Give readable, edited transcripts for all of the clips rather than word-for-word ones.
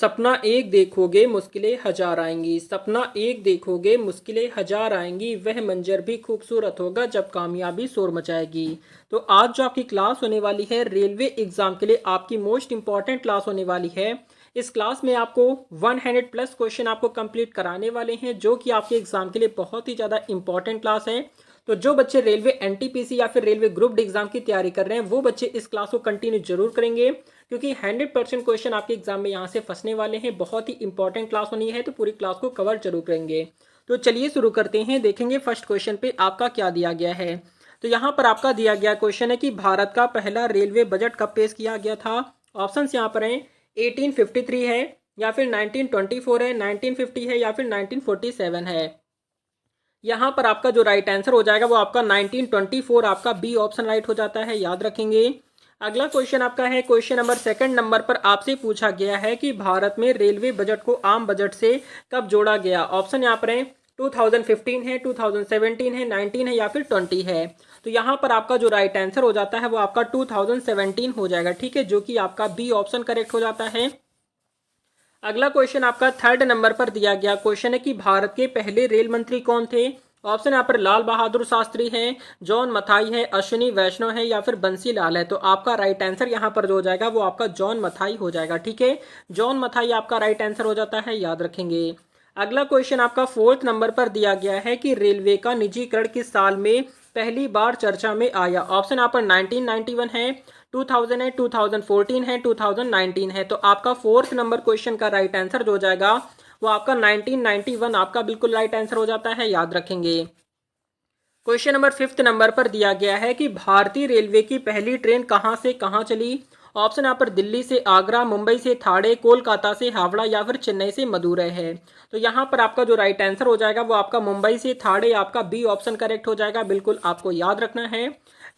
सपना एक देखोगे मुश्किलें हजार आएंगी, सपना एक देखोगे मुश्किलें हजार आएंगी, वह मंजर भी खूबसूरत होगा जब कामयाबी शोर मचाएगी। तो आज जो आपकी क्लास होने वाली है रेलवे एग्जाम के लिए आपकी मोस्ट इंपॉर्टेंट क्लास होने वाली है। इस क्लास में आपको 100+ क्वेश्चन आपको कंप्लीट कराने वाले हैं जो कि आपके एग्जाम के लिए बहुत ही ज़्यादा इंपॉर्टेंट क्लास है। तो जो बच्चे रेलवे एनटीपीसी या फिर रेलवे ग्रुप डी एग्जाम की तैयारी कर रहे हैं वो बच्चे इस क्लास को कंटिन्यू जरूर करेंगे, क्योंकि 100% क्वेश्चन आपके एग्जाम में यहाँ से फंसने वाले हैं। बहुत ही इंपॉर्टेंट क्लास होनी है तो पूरी क्लास को कवर जरूर करेंगे। तो चलिए शुरू करते हैं, देखेंगे फर्स्ट क्वेश्चन पे आपका क्या दिया गया है। तो यहाँ पर आपका दिया गया क्वेश्चन है कि भारत का पहला रेलवे बजट कब पेश किया गया था। ऑप्शन यहाँ पर है 1853 है, या फिर 1924 है, 1950 है, या फिर 1947 है। यहाँ पर आपका जो राइट आंसर हो जाएगा वो आपका 1924 आपका बी ऑप्शन राइट हो जाता है, याद रखेंगे। अगला क्वेश्चन आपका है क्वेश्चन नंबर सेकंड नंबर पर आपसे पूछा गया है कि भारत में रेलवे बजट को आम बजट से कब जोड़ा गया। ऑप्शन यहाँ पर है 2015 है, 2017 है, 19 है, या फिर 20 है। तो यहाँ पर आपका जो राइट आंसर हो जाता है वो आपका 2017 हो जाएगा, ठीक है, जो कि आपका बी ऑप्शन करेक्ट हो जाता है। अगला क्वेश्चन आपका थर्ड नंबर पर दिया गया क्वेश्चन है कि भारत के पहले रेल मंत्री कौन थे। ऑप्शन यहाँ पर लाल बहादुर शास्त्री है, जॉन मथाई है, अश्विनी वैष्णव है, या फिर बंसी लाल है। तो आपका राइट आंसर यहाँ पर जो हो जाएगा वो आपका जॉन मथाई हो जाएगा, ठीक है, जॉन मथाई आपका राइट आंसर हो जाता है, याद रखेंगे। अगला क्वेश्चन आपका फोर्थ नंबर पर दिया गया है कि रेलवे का निजीकरण किस साल में पहली बार चर्चा में आया। ऑप्शन यहाँ पर 1991 है, 2000 है, 2014 है, 2019 है। तो आपका फोर्थ नंबर क्वेश्चन का राइट आंसर जो हो जाएगा वो आपका 1991 आपका बिल्कुल राइट आंसर हो जाता है, याद रखेंगे। क्वेश्चन नंबर फिफ्थ नंबर पर दिया गया है कि भारतीय रेलवे की पहली ट्रेन कहां से कहां चली। ऑप्शन यहाँ पर दिल्ली से आगरा, मुंबई से ठाणे, कोलकाता से हावड़ा, या फिर चेन्नई से मदुरै है। तो यहाँ पर आपका जो राइट आंसर हो जाएगा वो आपका मुंबई से ठाणे आपका बी ऑप्शन करेक्ट हो जाएगा, बिल्कुल आपको याद रखना है।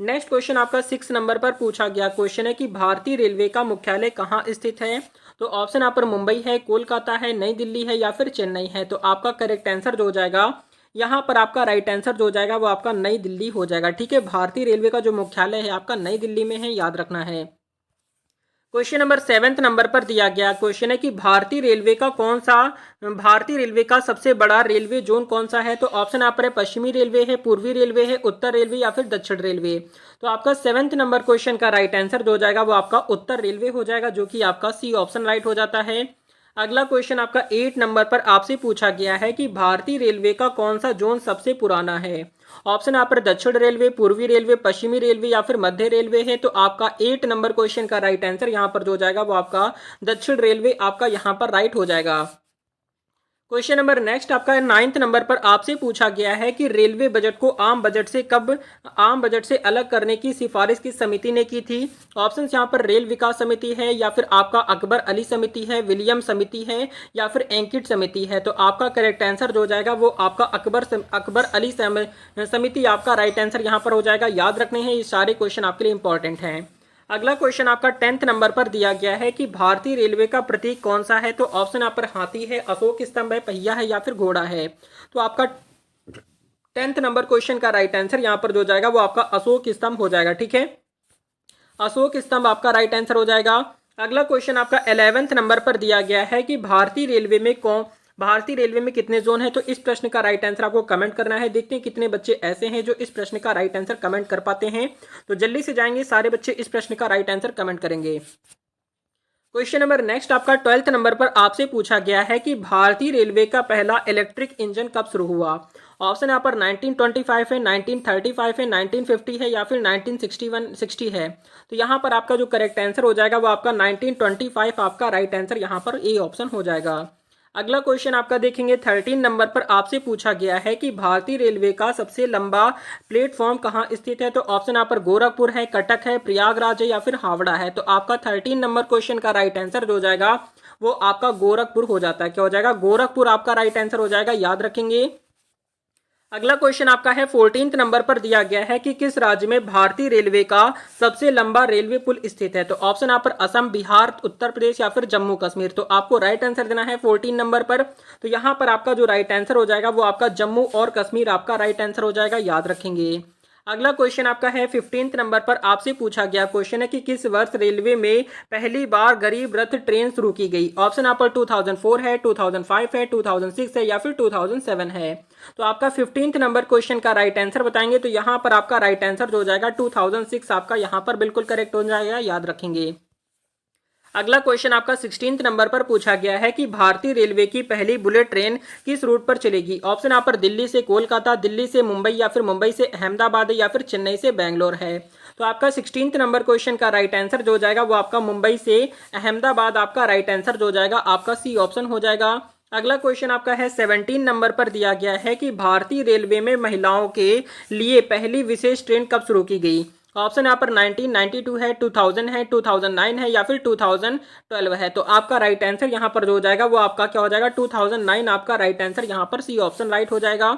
नेक्स्ट क्वेश्चन आपका 6 नंबर पर पूछा गया क्वेश्चन है कि भारतीय रेलवे का मुख्यालय कहाँ स्थित है। तो ऑप्शन यहाँ पर मुंबई है, कोलकाता है, नई दिल्ली है, या फिर चेन्नई है। तो आपका करेक्ट आंसर जो हो जाएगा यहाँ पर आपका राइट आंसर जो हो जाएगा वो आपका नई दिल्ली हो जाएगा, ठीक है। भारतीय रेलवे का जो मुख्यालय है आपका नई दिल्ली में है, याद रखना है। क्वेश्चन नंबर 7 नंबर पर दिया गया क्वेश्चन है कि भारतीय रेलवे का सबसे बड़ा रेलवे जोन कौन सा है। तो ऑप्शन यहाँ पर है पश्चिमी रेलवे है, पूर्वी रेलवे है, उत्तर रेलवे, या फिर दक्षिण रेलवे। तो आपका 7th नंबर क्वेश्चन का राइट आंसर जो हो जाएगा वो आपका उत्तर रेलवे हो जाएगा, जो कि आपका सी ऑप्शन राइट हो जाता है। अगला क्वेश्चन आपका 8 नंबर पर आपसे पूछा गया है कि भारतीय रेलवे का कौन सा जोन सबसे पुराना है। ऑप्शन यहाँ पर दक्षिण रेलवे, पूर्वी रेलवे, पश्चिमी रेलवे, या फिर मध्य रेलवे है। तो आपका 8 नंबर क्वेश्चन का राइट आंसर यहाँ पर जो हो जाएगा वो आपका दक्षिण रेलवे आपका यहाँ पर राइट हो जाएगा। क्वेश्चन नंबर नेक्स्ट आपका 9th नंबर पर आपसे पूछा गया है कि रेलवे बजट को आम बजट से अलग करने की सिफारिश किस समिति ने की थी। ऑप्शन यहाँ पर रेल विकास समिति है, या फिर आपका अकबर अली समिति है, विलियम समिति है, या फिर एंकिट समिति है। तो आपका करेक्ट आंसर जो हो जाएगा वो आपका अकबर अली समिति आपका राइट आंसर यहाँ पर हो जाएगा, याद रखने हैं, ये सारे क्वेश्चन आपके लिए इंपॉर्टेंट हैं। अगला क्वेश्चन आपका 10th नंबर पर दिया गया है कि भारतीय रेलवे का प्रतीक कौन सा है। तो ऑप्शन यहाँ पर हाथी है, अशोक स्तंभ है, पहिया है, या फिर घोड़ा है। तो आपका 10th नंबर क्वेश्चन का राइट आंसर यहाँ पर जो जाएगा वो आपका अशोक स्तंभ हो जाएगा, ठीक है, अशोक स्तंभ आपका राइट आंसर हो जाएगा। अगला क्वेश्चन आपका 11th नंबर पर दिया गया है कि भारतीय रेलवे में कितने जोन है। तो इस प्रश्न का राइट आंसर आपको कमेंट करना है। देखते हैं कितने बच्चे ऐसे हैं जो इस प्रश्न का राइट आंसर कमेंट कर पाते हैं। तो जल्दी से जाएंगे, सारे बच्चे इस प्रश्न का राइट आंसर कमेंट करेंगे। क्वेश्चन नंबर नेक्स्ट आपका 12th नंबर पर आपसे पूछा गया है कि भारतीय रेलवे का पहला इलेक्ट्रिक इंजन कब शुरू हुआ। ऑप्शन यहाँ पर 1925 है, 1935 है, 1950 है, या फिर 1960 है। तो यहाँ पर आपका जो करेक्ट आंसर हो जाएगा वो आपका 1925 आपका राइट आंसर यहाँ पर ए ऑप्शन हो जाएगा। अगला क्वेश्चन आपका देखेंगे 13 नंबर पर आपसे पूछा गया है कि भारतीय रेलवे का सबसे लंबा प्लेटफॉर्म कहाँ स्थित है। तो ऑप्शन यहाँ पर गोरखपुर है, कटक है, प्रयागराज है, या फिर हावड़ा है। तो आपका 13 नंबर क्वेश्चन का राइट आंसर जो हो जाएगा वो आपका गोरखपुर हो जाता है, क्या हो जाएगा, गोरखपुर आपका राइट आंसर हो जाएगा, याद रखेंगे। अगला क्वेश्चन आपका है 14th नंबर पर दिया गया है कि किस राज्य में भारतीय रेलवे का सबसे लंबा रेलवे पुल स्थित है। तो ऑप्शन यहाँ पर असम, बिहार, उत्तर प्रदेश, या फिर जम्मू कश्मीर। तो आपको राइट आंसर देना है 14 नंबर पर। तो यहाँ पर आपका जो राइट आंसर हो जाएगा वो आपका जम्मू और कश्मीर आपका राइट आंसर हो जाएगा, याद रखेंगे। अगला क्वेश्चन आपका है 15th नंबर पर आपसे पूछा गया क्वेश्चन है कि किस वर्ष रेलवे में पहली बार गरीब रथ ट्रेन शुरू की गई। ऑप्शन आप पर 2004 है, 2005 है, 2006 है या फिर 2007 है। तो आपका 15th नंबर क्वेश्चन का राइट आंसर बताएंगे तो यहाँ पर आपका राइट आंसर जो हो जाएगा 2006 आपका यहाँ पर बिल्कुल करेक्ट हो जाएगा, याद रखेंगे। अगला क्वेश्चन आपका 16th नंबर पर पूछा गया है कि भारतीय रेलवे की पहली बुलेट ट्रेन किस रूट पर चलेगी। ऑप्शन आप पर दिल्ली से कोलकाता, दिल्ली से मुंबई या फिर मुंबई से अहमदाबाद या फिर चेन्नई से बेंगलोर है। तो आपका 16th नंबर क्वेश्चन का राइट आंसर जो हो जाएगा वो आपका मुंबई से अहमदाबाद आपका राइट आंसर जो हो जाएगा आपका सी ऑप्शन हो जाएगा। अगला क्वेश्चन आपका है 17 नंबर पर दिया गया है कि भारतीय रेलवे में महिलाओं के लिए पहली विशेष ट्रेन कब शुरू की गई। ऑप्शन यहाँ पर 1992 है, 2000 है, 2009 है या फिर 2012 है। तो आपका राइट आंसर यहाँ पर जो हो जाएगा वो आपका क्या हो जाएगा 2009 आपका राइट आंसर यहाँ पर सी ऑप्शन राइट हो जाएगा।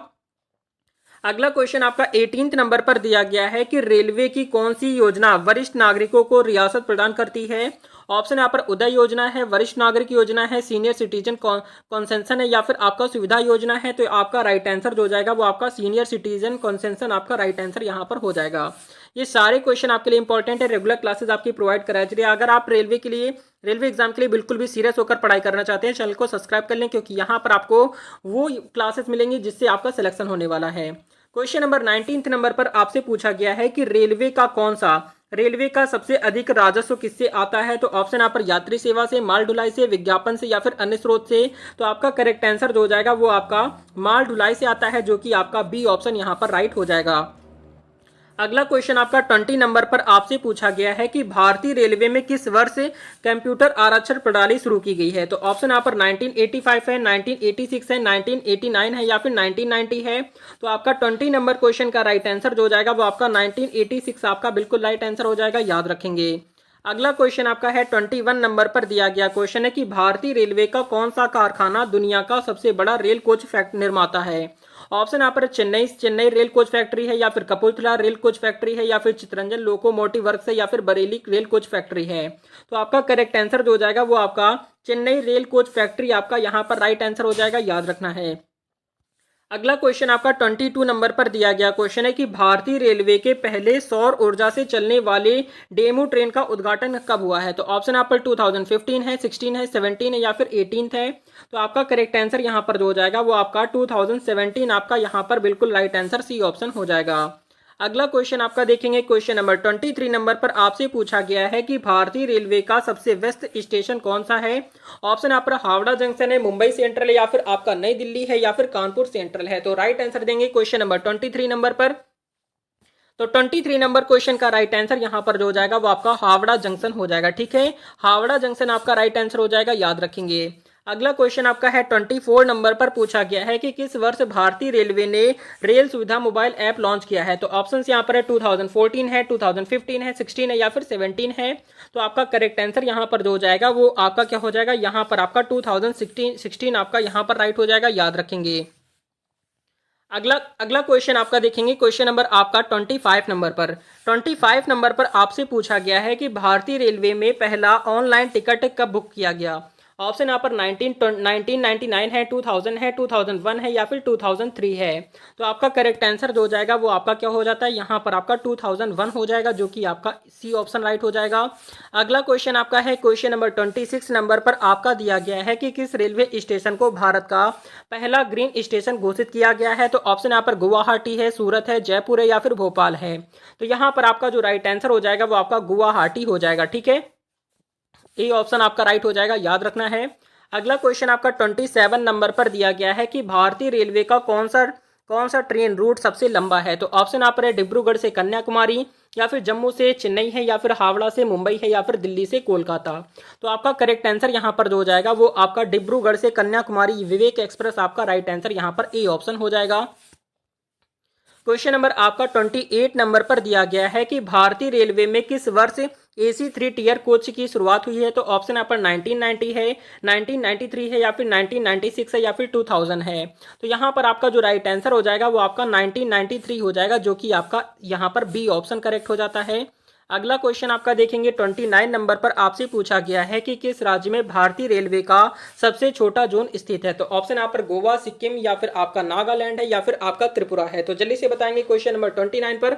अगला क्वेश्चन आपका 18th नंबर पर दिया गया है कि रेलवे की कौन सी योजना वरिष्ठ नागरिकों को रियासत प्रदान करती है। ऑप्शन यहाँ पर उदय योजना है, वरिष्ठ नागरिक योजना है, सीनियर सिटीजन कॉन्सेंशन है या फिर आपका सुविधा योजना है। तो आपका राइट आंसर जो जाएगा वो आपका सीनियर सिटीजन कॉन्सेंशन आपका राइट आंसर यहाँ पर हो जाएगा। ये सारे क्वेश्चन आपके लिए इंपॉर्टेंट है, रेगुलर क्लासेस आपकी प्रोवाइड कराई जा रही है। अगर आप रेलवे एग्जाम के लिए बिल्कुल भी सीरियस होकर पढ़ाई करना चाहते हैं चैनल को सब्सक्राइब कर लें, क्योंकि यहाँ पर आपको वो क्लासेस मिलेंगी जिससे आपका सिलेक्शन होने वाला है। क्वेश्चन नंबर 19th नंबर पर आपसे पूछा गया है कि रेलवे का सबसे अधिक राजस्व किससे आता है। तो ऑप्शन यहाँ पर यात्री सेवा से, माल ढुलाई से, विज्ञापन से या फिर अन्य स्रोत से। तो आपका करेक्ट आंसर जो हो जाएगा वो आपका माल ढुलाई से आता है, जो कि आपका बी ऑप्शन यहाँ पर राइट हो जाएगा। अगला क्वेश्चन आपका 20 नंबर पर आपसे पूछा गया है कि भारतीय रेलवे में किस वर्ष कंप्यूटर आरक्षण प्रणाली शुरू की गई है। तो ऑप्शन यहाँ पर 1985 है, 1986 है, 1989 है या फिर 1990 है। तो आपका 20 नंबर क्वेश्चन का राइट आंसर जो हो जाएगा वो आपका 1986 आपका बिल्कुल राइट आंसर हो जाएगा, याद रखेंगे। अगला क्वेश्चन आपका है 21 नंबर पर दिया गया क्वेश्चन है कि भारतीय रेलवे का कौन सा कारखाना दुनिया का सबसे बड़ा रेल कोच निर्माता है। ऑप्शन यहाँ पर चेन्नई रेल कोच फैक्ट्री है या फिर कपूरथला रेल कोच फैक्ट्री है या फिर चित्तरंजन लोकोमोटिव वर्क्स है या फिर बरेली रेल कोच फैक्ट्री है। तो आपका करेक्ट आंसर जो हो जाएगा वो आपका चेन्नई रेल कोच फैक्ट्री आपका यहाँ पर राइट आंसर हो जाएगा, याद रखना है। अगला क्वेश्चन आपका 22 नंबर पर दिया गया क्वेश्चन है कि भारतीय रेलवे के पहले सौर ऊर्जा से चलने वाले डेमू ट्रेन का उद्घाटन कब हुआ है। तो ऑप्शन आप पर 2015 है, 16 है, 17 है या फिर 18 है। तो आपका करेक्ट आंसर यहाँ पर जो हो जाएगा वो आपका 2017 आपका यहाँ पर बिल्कुल राइट आंसर सी ऑप्शन हो जाएगा। अगला क्वेश्चन आपका देखेंगे क्वेश्चन नंबर 23 नंबर पर आपसे पूछा गया है कि भारतीय रेलवे का सबसे व्यस्त स्टेशन कौन सा है। ऑप्शन आप पर हावड़ा जंक्शन है, मुंबई सेंट्रल है या फिर आपका नई दिल्ली है या फिर कानपुर सेंट्रल है। तो राइट आंसर देंगे क्वेश्चन नंबर 23 नंबर पर। तो 23 नंबर क्वेश्चन का राइट आंसर यहाँ पर जो हो जाएगा वो आपका हावड़ा जंक्शन हो जाएगा, ठीक है। हावड़ा जंक्शन आपका राइट आंसर हो जाएगा, याद रखेंगे। अगला क्वेश्चन आपका है 24 नंबर पर पूछा गया है कि किस वर्ष भारतीय रेलवे ने रेल सुविधा मोबाइल ऐप लॉन्च किया है। तो ऑप्शन यहाँ पर है 2014 है, 2015 है, 16 है या फिर 17 है। तो आपका करेक्ट आंसर यहाँ पर जो हो जाएगा वो आपका क्या हो जाएगा, यहाँ पर आपका 2016 आपका यहाँ पर राइट हो जाएगा, याद रखेंगे। अगला क्वेश्चन आपका देखेंगे क्वेश्चन नंबर आपका 25 नंबर पर। 25 नंबर पर आपसे पूछा गया है कि भारतीय रेलवे में पहला ऑनलाइन टिकट कब बुक किया गया। ऑप्शन यहाँ पर 1999 है, 2000 है, 2001 है या फिर 2003 है। तो आपका करेक्ट आंसर जो हो जाएगा वो आपका क्या हो जाता है, यहाँ पर आपका 2001 हो जाएगा, जो कि आपका सी ऑप्शन राइट हो जाएगा। अगला क्वेश्चन आपका है क्वेश्चन नंबर 26 नंबर पर आपका दिया गया है कि किस रेलवे स्टेशन को भारत का पहला ग्रीन स्टेशन घोषित किया गया है। तो ऑप्शन यहाँ पर गुवाहाटी है, सूरत है, जयपुर है या फिर भोपाल है। तो यहाँ पर आपका जो राइट आंसर हो जाएगा वो आपका गुवाहाटी हो जाएगा, ठीक है। ए ऑप्शन आपका राइट हो जाएगा, याद रखना है। अगला क्वेश्चन आपका 27 नंबर पर दिया गया है कि भारतीय रेलवे का कौन सा ट्रेन रूट सबसे लंबा है। तो ऑप्शन आप पर है डिब्रूगढ़ से कन्याकुमारी या फिर जम्मू से चेन्नई है या फिर हावड़ा से मुंबई है या फिर दिल्ली से कोलकाता। तो आपका करेक्ट आंसर यहाँ पर जो हो जाएगा वो आपका डिब्रूगढ़ से कन्याकुमारी विवेक एक्सप्रेस आपका राइट आंसर यहाँ पर ए ऑप्शन हो जाएगा। क्वेश्चन नंबर आपका 28 नंबर पर दिया गया है कि भारतीय रेलवे में किस वर्ष AC 3 टियर कोच की शुरुआत हुई है। तो ऑप्शन यहाँ पर 1990 है, 1993 है या फिर 1996 है या फिर 2000 है। तो यहाँ पर आपका जो राइट आंसर हो जाएगा वो आपका 1993 हो जाएगा, जो कि आपका यहाँ पर बी ऑप्शन करेक्ट हो जाता है। अगला क्वेश्चन आपका देखेंगे 29 नंबर पर आपसे पूछा गया है कि किस राज्य में भारतीय रेलवे का सबसे छोटा जोन स्थित है। तो ऑप्शन यहाँ पर गोवा, सिक्किम या फिर आपका नागालैंड है या फिर आपका त्रिपुरा है। तो जल्दी से बताएंगे क्वेश्चन नंबर 29 पर।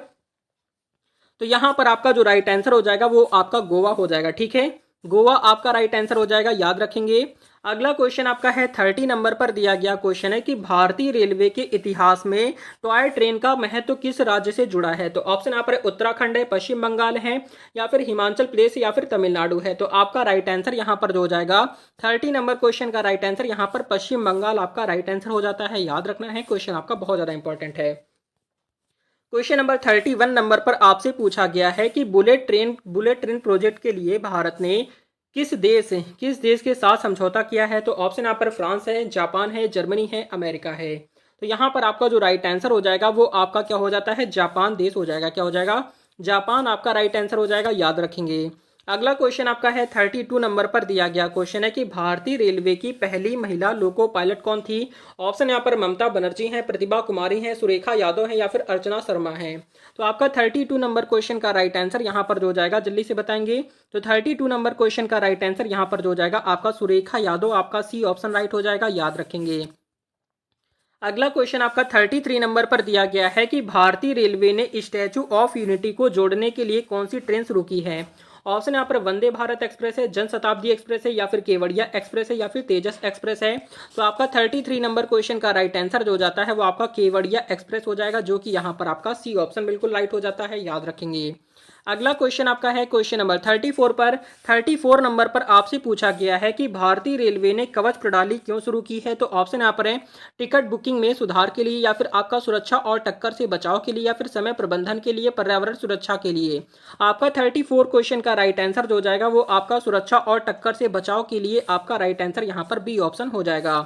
तो यहाँ पर आपका जो राइट आंसर हो जाएगा वो आपका गोवा हो जाएगा। ठीक है, गोवा आपका राइट आंसर हो जाएगा, याद रखेंगे। अगला क्वेश्चन आपका है 30 नंबर पर दिया गया क्वेश्चन है कि भारतीय रेलवे के इतिहास में टॉय ट्रेन का महत्व किस राज्य से जुड़ा है। तो ऑप्शन यहाँ पर उत्तराखंड है, पश्चिम बंगाल है, या फिर हिमाचल प्रदेश, या फिर तमिलनाडु है। तो आपका राइट आंसर यहाँ पर जो हो जाएगा 30 नंबर क्वेश्चन का राइट आंसर यहाँ पर पश्चिम बंगाल आपका राइट आंसर हो जाता है, याद रखना है, क्वेश्चन आपका बहुत ज्यादा इंपॉर्टेंट है। क्वेश्चन नंबर 31 नंबर पर आपसे पूछा गया है कि बुलेट ट्रेन प्रोजेक्ट के लिए भारत ने किस देश के साथ समझौता किया है। तो ऑप्शन यहाँ पर फ्रांस है, जापान है, जर्मनी है, अमेरिका है। तो यहाँ पर आपका जो राइट आंसर हो जाएगा वो आपका क्या हो जाता है, जापान देश हो जाएगा। क्या हो जाएगा, जापान आपका राइट आंसर हो जाएगा, याद रखेंगे। अगला क्वेश्चन आपका है 32 नंबर पर दिया गया क्वेश्चन है कि भारतीय रेलवे की पहली महिला लोको पायलट कौन थी। ऑप्शन यहाँ पर ममता बनर्जी हैं, प्रतिभा कुमारी हैं, सुरेखा यादव है, या फिर अर्चना शर्मा है। तो आपका 32 नंबर क्वेश्चन का राइट आंसर यहाँ पर जो जाएगा, जल्दी से बताएंगे। तो 32 नंबर क्वेश्चन का राइट आंसर यहाँ पर जो जाएगा आपका सुरेखा यादव, आपका सी ऑप्शन राइट हो जाएगा, याद रखेंगे। अगला क्वेश्चन आपका 33 नंबर पर दिया गया है कि भारतीय रेलवे ने स्टैचू ऑफ यूनिटी को जोड़ने के लिए कौन सी ट्रेन शुरू की है। ऑप्शन यहाँ पर वंदे भारत एक्सप्रेस है, जनशताब्दी एक्सप्रेस है, या फिर केवड़िया एक्सप्रेस है, या फिर तेजस एक्सप्रेस है। तो आपका 33 नंबर क्वेश्चन का राइट आंसर जो जाता है वो आपका केवड़िया एक्सप्रेस हो जाएगा, जो कि यहाँ पर आपका सी ऑप्शन बिल्कुल राइट हो जाता है, याद रखेंगे। अगला क्वेश्चन आपका है क्वेश्चन नंबर 34 नंबर पर आपसे पूछा गया है कि भारतीय रेलवे ने कवच प्रणाली क्यों शुरू की है। तो ऑप्शन यहाँ पर है टिकट बुकिंग में सुधार के लिए, या फिर आपका सुरक्षा और टक्कर से बचाव के लिए, या फिर समय प्रबंधन के लिए, पर्यावरण सुरक्षा के लिए। आपका 34 क्वेश्चन का राइट आंसर जो जाएगा वो आपका सुरक्षा और टक्कर से बचाव के लिए आपका राइट आंसर यहाँ पर बी ऑप्शन हो जाएगा।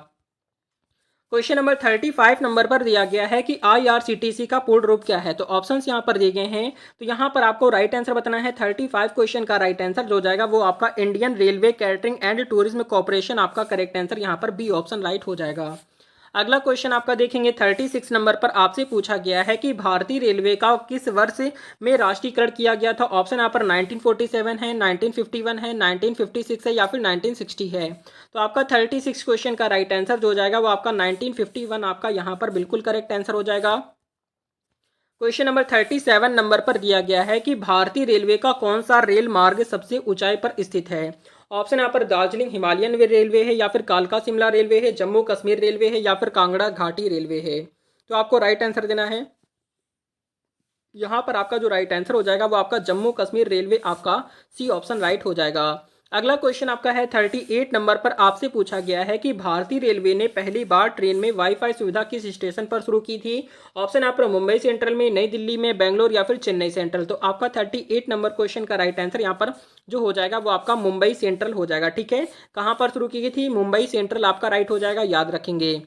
क्वेश्चन नंबर 35 नंबर पर दिया गया है कि IRCTC का पूर्ण रूप क्या है। तो ऑप्शंस यहाँ पर दिए गए हैं, तो यहाँ पर आपको राइट आंसर बताना है। 35 क्वेश्चन का राइट आंसर जो जाएगा वो आपका Indian railway catering and tourism corporation, आपका करेक्ट आंसर यहाँ पर बी ऑप्शन राइट हो जाएगा। अगला क्वेश्चन आपका देखेंगे 36 नंबर पर आपसे पूछा गया है कि भारतीय रेलवे का किस वर्ष में राष्ट्रीयकरण किया गया था। ऑप्शन यहाँ पर 1947 है, 1951 है, 1956 है, या फिर 1960 है। तो आपका 36 क्वेश्चन का राइट आंसर जो जाएगा वो आपका 1951 आपका यहाँ पर बिल्कुल करेक्ट आंसर हो जाएगा। क्वेश्चन नंबर 37 नंबर पर दिया गया है कि भारतीय रेलवे का कौन सा रेल मार्ग सबसे ऊंचाई पर स्थित है। ऑप्शन यहाँ पर दार्जिलिंग हिमालयन रेलवे है, या फिर कालका शिमला रेलवे है, जम्मू कश्मीर रेलवे है, या फिर कांगड़ा घाटी रेलवे है। तो आपको राइट आंसर देना है। यहाँ पर आपका जो राइट आंसर हो जाएगा वो आपका जम्मू कश्मीर रेलवे, आपका सी ऑप्शन राइट हो जाएगा। अगला क्वेश्चन आपका है 38 नंबर पर आपसे पूछा गया है कि भारतीय रेलवे ने पहली बार ट्रेन में वाईफाई सुविधा किस स्टेशन पर शुरू की थी। ऑप्शन यहाँ पर मुंबई सेंट्रल में, नई दिल्ली में, बेंगलोर, या फिर चेन्नई सेंट्रल। तो आपका 38 नंबर क्वेश्चन का राइट आंसर यहाँ पर जो हो जाएगा वो आपका मुंबई सेंट्रल हो जाएगा। ठीक है, कहाँ पर शुरू की गई थी, मुंबई सेंट्रल आपका राइट हो जाएगा, याद रखेंगे।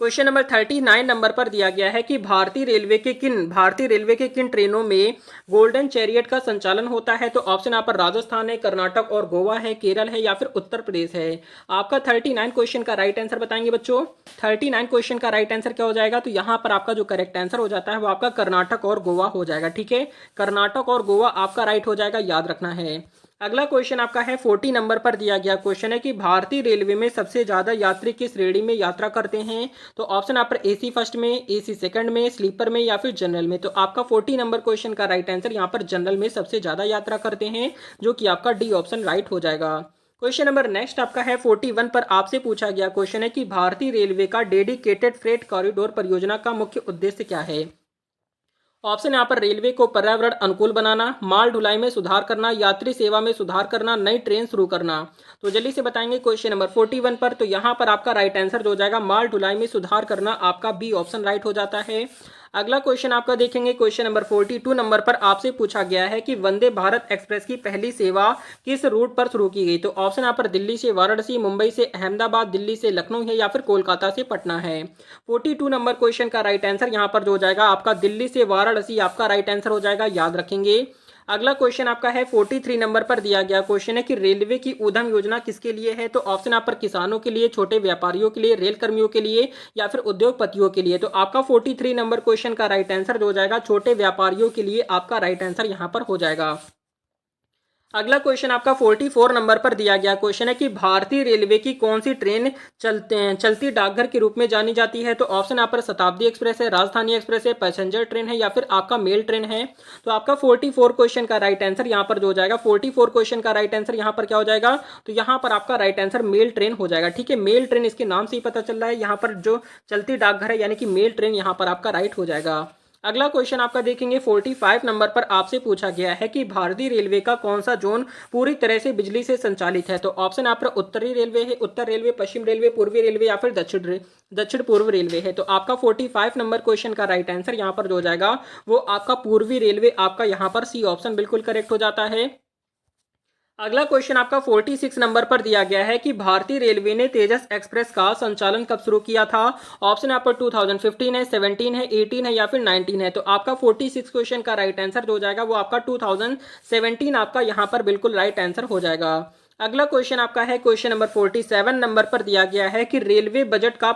क्वेश्चन नंबर 39 नंबर पर दिया गया है कि भारतीय रेलवे के किन ट्रेनों में गोल्डन चैरियट का संचालन होता है। तो ऑप्शन यहाँ पर राजस्थान है, कर्नाटक और गोवा है, केरल है, या फिर उत्तर प्रदेश है। आपका 39 क्वेश्चन का राइट आंसर बताएंगे बच्चों। 39 क्वेश्चन का राइट आंसर क्या हो जाएगा, तो यहाँ पर आपका जो करेक्ट आंसर हो जाता है वो आपका कर्नाटक और गोवा हो जाएगा। ठीक है, कर्नाटक और गोवा आपका राइट हो जाएगा, याद रखना है। अगला क्वेश्चन आपका है 40 नंबर पर दिया गया क्वेश्चन है कि भारतीय रेलवे में सबसे ज्यादा यात्री किस श्रेणी में यात्रा करते हैं। तो ऑप्शन यहाँ पर AC फर्स्ट में, AC सेकंड में, स्लीपर में, या फिर जनरल में। तो आपका 40 नंबर क्वेश्चन का राइट आंसर यहाँ पर जनरल में सबसे ज्यादा यात्रा करते हैं, जो कि आपका डी ऑप्शन राइट हो जाएगा। क्वेश्चन नंबर नेक्स्ट आपका है 41 पर आपसे पूछा गया क्वेश्चन है कि भारतीय रेलवे का डेडिकेटेड फ्रेट कॉरिडोर परियोजना का मुख्य उद्देश्य क्या है। ऑप्शन यहाँ पर रेलवे को पर्यावरण अनुकूल बनाना, माल ढुलाई में सुधार करना, यात्री सेवा में सुधार करना, नई ट्रेन शुरू करना। तो जल्दी से बताएंगे क्वेश्चन नंबर 41 पर। तो यहाँ पर आपका राइट आंसर जो हो जाएगा माल ढुलाई में सुधार करना, आपका बी ऑप्शन राइट हो जाता है। अगला क्वेश्चन आपका देखेंगे क्वेश्चन नंबर 42 नंबर पर आपसे पूछा गया है कि वंदे भारत एक्सप्रेस की पहली सेवा किस रूट पर शुरू की गई। तो ऑप्शन यहाँ पर दिल्ली से वाराणसी, मुंबई से अहमदाबाद, दिल्ली से लखनऊ है, या फिर कोलकाता से पटना है। 42 नंबर क्वेश्चन का राइट आंसर यहाँ पर जो हो जाएगा आपका दिल्ली से वाराणसी, आपका राइट आंसर हो जाएगा, याद रखेंगे। अगला क्वेश्चन आपका है 43 नंबर पर दिया गया क्वेश्चन है कि रेलवे की उद्यम योजना किसके लिए है। तो ऑप्शन यहाँ पर किसानों के लिए, छोटे व्यापारियों के लिए, रेल कर्मियों के लिए, या फिर उद्योगपतियों के लिए। तो आपका 43 नंबर क्वेश्चन का राइट आंसर जो हो जाएगा छोटे व्यापारियों के लिए, आपका राइट आंसर यहाँ पर हो जाएगा। अगला क्वेश्चन आपका 44 नंबर पर दिया गया क्वेश्चन है कि भारतीय रेलवे की कौन सी ट्रेन चलती डाकघर के रूप में जानी जाती है। तो ऑप्शन यहाँ पर शताब्दी एक्सप्रेस है, राजधानी एक्सप्रेस है, पैसेंजर ट्रेन है या फिर आपका मेल ट्रेन है। तो आपका 44 क्वेश्चन का राइट आंसर यहाँ पर जो हो जाएगा, 44 क्वेश्चन का राइट आंसर यहाँ पर क्या हो जाएगा, तो यहाँ पर आपका राइट आंसर मेल ट्रेन हो जाएगा। ठीक है, मेल ट्रेन इसके नाम से ही पता चल रहा है, यहाँ पर जो चलती डाकघर है यानी कि मेल ट्रेन यहाँ पर आपका राइट हो जाएगा। अगला क्वेश्चन आपका देखेंगे 45 नंबर पर आपसे पूछा गया है कि भारतीय रेलवे का कौन सा जोन पूरी तरह से बिजली से संचालित है। तो ऑप्शन आप उत्तरी रेलवे है, उत्तर रेलवे, पश्चिम रेलवे, पूर्वी रेलवे या फिर दक्षिण पूर्व रेलवे है। तो आपका 45 नंबर क्वेश्चन का राइट आंसर यहाँ पर जो हो जाएगा वो आपका पूर्वी रेलवे, आपका यहाँ पर सी ऑप्शन बिल्कुल करेक्ट हो जाता है। अगला क्वेश्चन आपका 46 नंबर पर दिया गया है कि भारतीय रेलवे ने तेजस एक्सप्रेस का संचालन कब शुरू किया था। ऑप्शन यहाँ पर 2015 है, 17 है, 18 है या फिर 19 है। तो आपका 46 क्वेश्चन का राइट आंसर जो हो जाएगा वो आपका 2017 आपका यहाँ पर बिल्कुल राइट आंसर हो जाएगा। अगला क्वेश्चन आपका है क्वेश्चन नंबर 47 नंबर पर दिया गया है कि रेलवे बजट का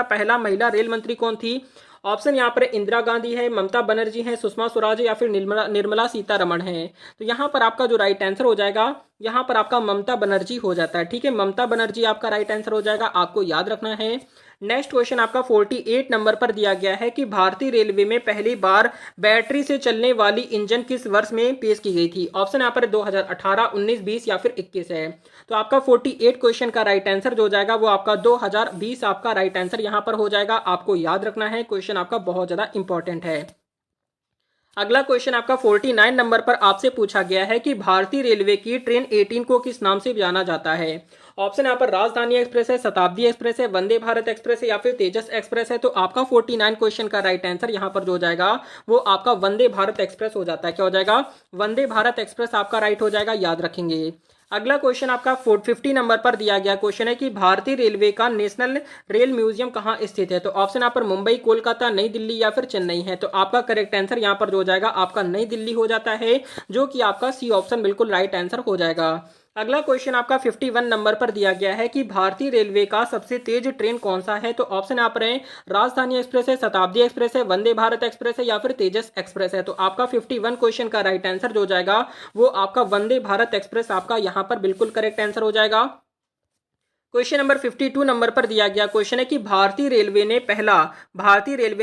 पहला महिला रेल मंत्री कौन थी। ऑप्शन यहाँ पर इंदिरा गांधी है, ममता बनर्जी है, सुषमा स्वराज है या फिर निर्मला सीतारमण है। तो यहाँ पर आपका जो राइट आंसर हो जाएगा, यहाँ पर आपका ममता बनर्जी हो जाता है। ठीक है, ममता बनर्जी आपका राइट आंसर हो जाएगा, आपको याद रखना है। नेक्स्ट क्वेश्चन आपका 48 नंबर पर दिया गया है कि भारतीय रेलवे में पहली बार बैटरी से चलने वाली इंजन किस वर्ष में पेश की गई थी। ऑप्शन यहाँ पर 2018, 19, 20 या फिर 21 है। तो आपका 48 क्वेश्चन का राइट आंसर जो हो जाएगा वो आपका 2020 आपका राइट आंसर यहाँ पर हो जाएगा, आपको याद रखना है, क्वेश्चन आपका बहुत ज्यादा इंपॉर्टेंट है। अगला क्वेश्चन आपका 49 नंबर पर आपसे पूछा गया है कि भारतीय रेलवे की ट्रेन 18 को किस नाम से जाना जाता है। ऑप्शन यहाँ पर राजधानी एक्सप्रेस है, शताब्दी एक्सप्रेस है, वंदे भारत एक्सप्रेस है या फिर तेजस एक्सप्रेस है। तो आपका 49 क्वेश्चन का राइट आंसर यहाँ पर जो हो जाएगा वो आपका वंदे भारत एक्सप्रेस हो जाता है। क्या हो जाएगा, वंदे भारत एक्सप्रेस आपका राइट हो जाएगा, याद रखेंगे। अगला क्वेश्चन आपका 50 नंबर पर दिया गया क्वेश्चन है कि भारतीय रेलवे का नेशनल रेल म्यूजियम कहाँ स्थित है। तो ऑप्शन यहाँ पर मुंबई, कोलकाता, नई दिल्ली या फिर चेन्नई है। तो आपका करेक्ट आंसर यहाँ पर जो हो जाएगा आपका नई दिल्ली हो जाता है, जो कि आपका सी ऑप्शन बिल्कुल राइट आंसर हो जाएगा। अगला क्वेश्चन आपका 51 नंबर पर दिया गया है कि भारतीय रेलवे का सबसे तेज ट्रेन कौन सा है। तो ऑप्शन यहाँ पर है राजधानी एक्सप्रेस है, शताब्दी एक्सप्रेस है, वंदे भारत एक्सप्रेस है या फिर तेजस एक्सप्रेस है। तो आपका 51 क्वेश्चन का राइट आंसर जो हो जाएगा वो आपका वंदे भारत एक्सप्रेस आपका यहाँ पर बिल्कुल करेक्ट आंसर हो जाएगा। क्वेश्चन नंबर 52 नंबर पर दिया गया क्वेश्चन है कि भारतीय रेलवे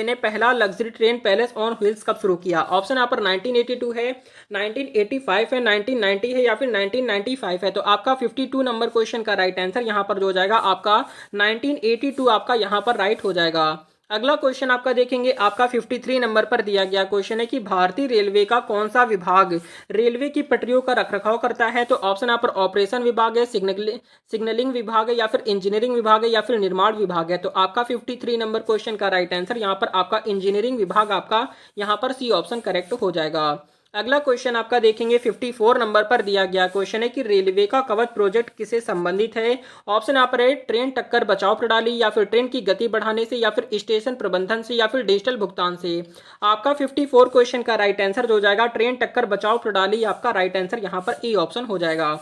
ने पहला luxury train palace on wheels कब शुरू किया। ऑप्शन यहाँ पर 1982 है, 1985 है, 1990 है या फिर 1995 है। तो आपका 52 नंबर क्वेश्चन का राइट आंसर यहाँ पर जो हो जाएगा आपका 1982 आपका यहाँ पर राइट हो जाएगा। अगला क्वेश्चन आपका देखेंगे आपका 53 नंबर पर दिया गया क्वेश्चन है कि भारतीय रेलवे का कौन सा विभाग रेलवे की पटरियों का रखरखाव करता है। तो ऑप्शन यहाँ पर ऑपरेशन विभाग है, सिग्नलिंग विभाग है या फिर इंजीनियरिंग विभाग है या फिर निर्माण विभाग है। तो आपका 53 नंबर क्वेश्चन का राइट आंसर यहाँ पर आपका इंजीनियरिंग विभाग आपका यहाँ पर सी ऑप्शन करेक्ट हो जाएगा। अगला क्वेश्चन आपका देखेंगे 54 नंबर पर दिया गया क्वेश्चन है कि रेलवे का कवच प्रोजेक्ट किससे संबंधित है। ऑप्शन यहाँ पर है ट्रेन टक्कर बचाव प्रणाली या फिर ट्रेन की गति बढ़ाने से या फिर स्टेशन प्रबंधन से या फिर डिजिटल भुगतान से। आपका 54 क्वेश्चन का राइट आंसर जो हो जाएगा ट्रेन टक्कर बचाव प्रणाली आपका राइट आंसर यहाँ पर ए ऑप्शन हो जाएगा।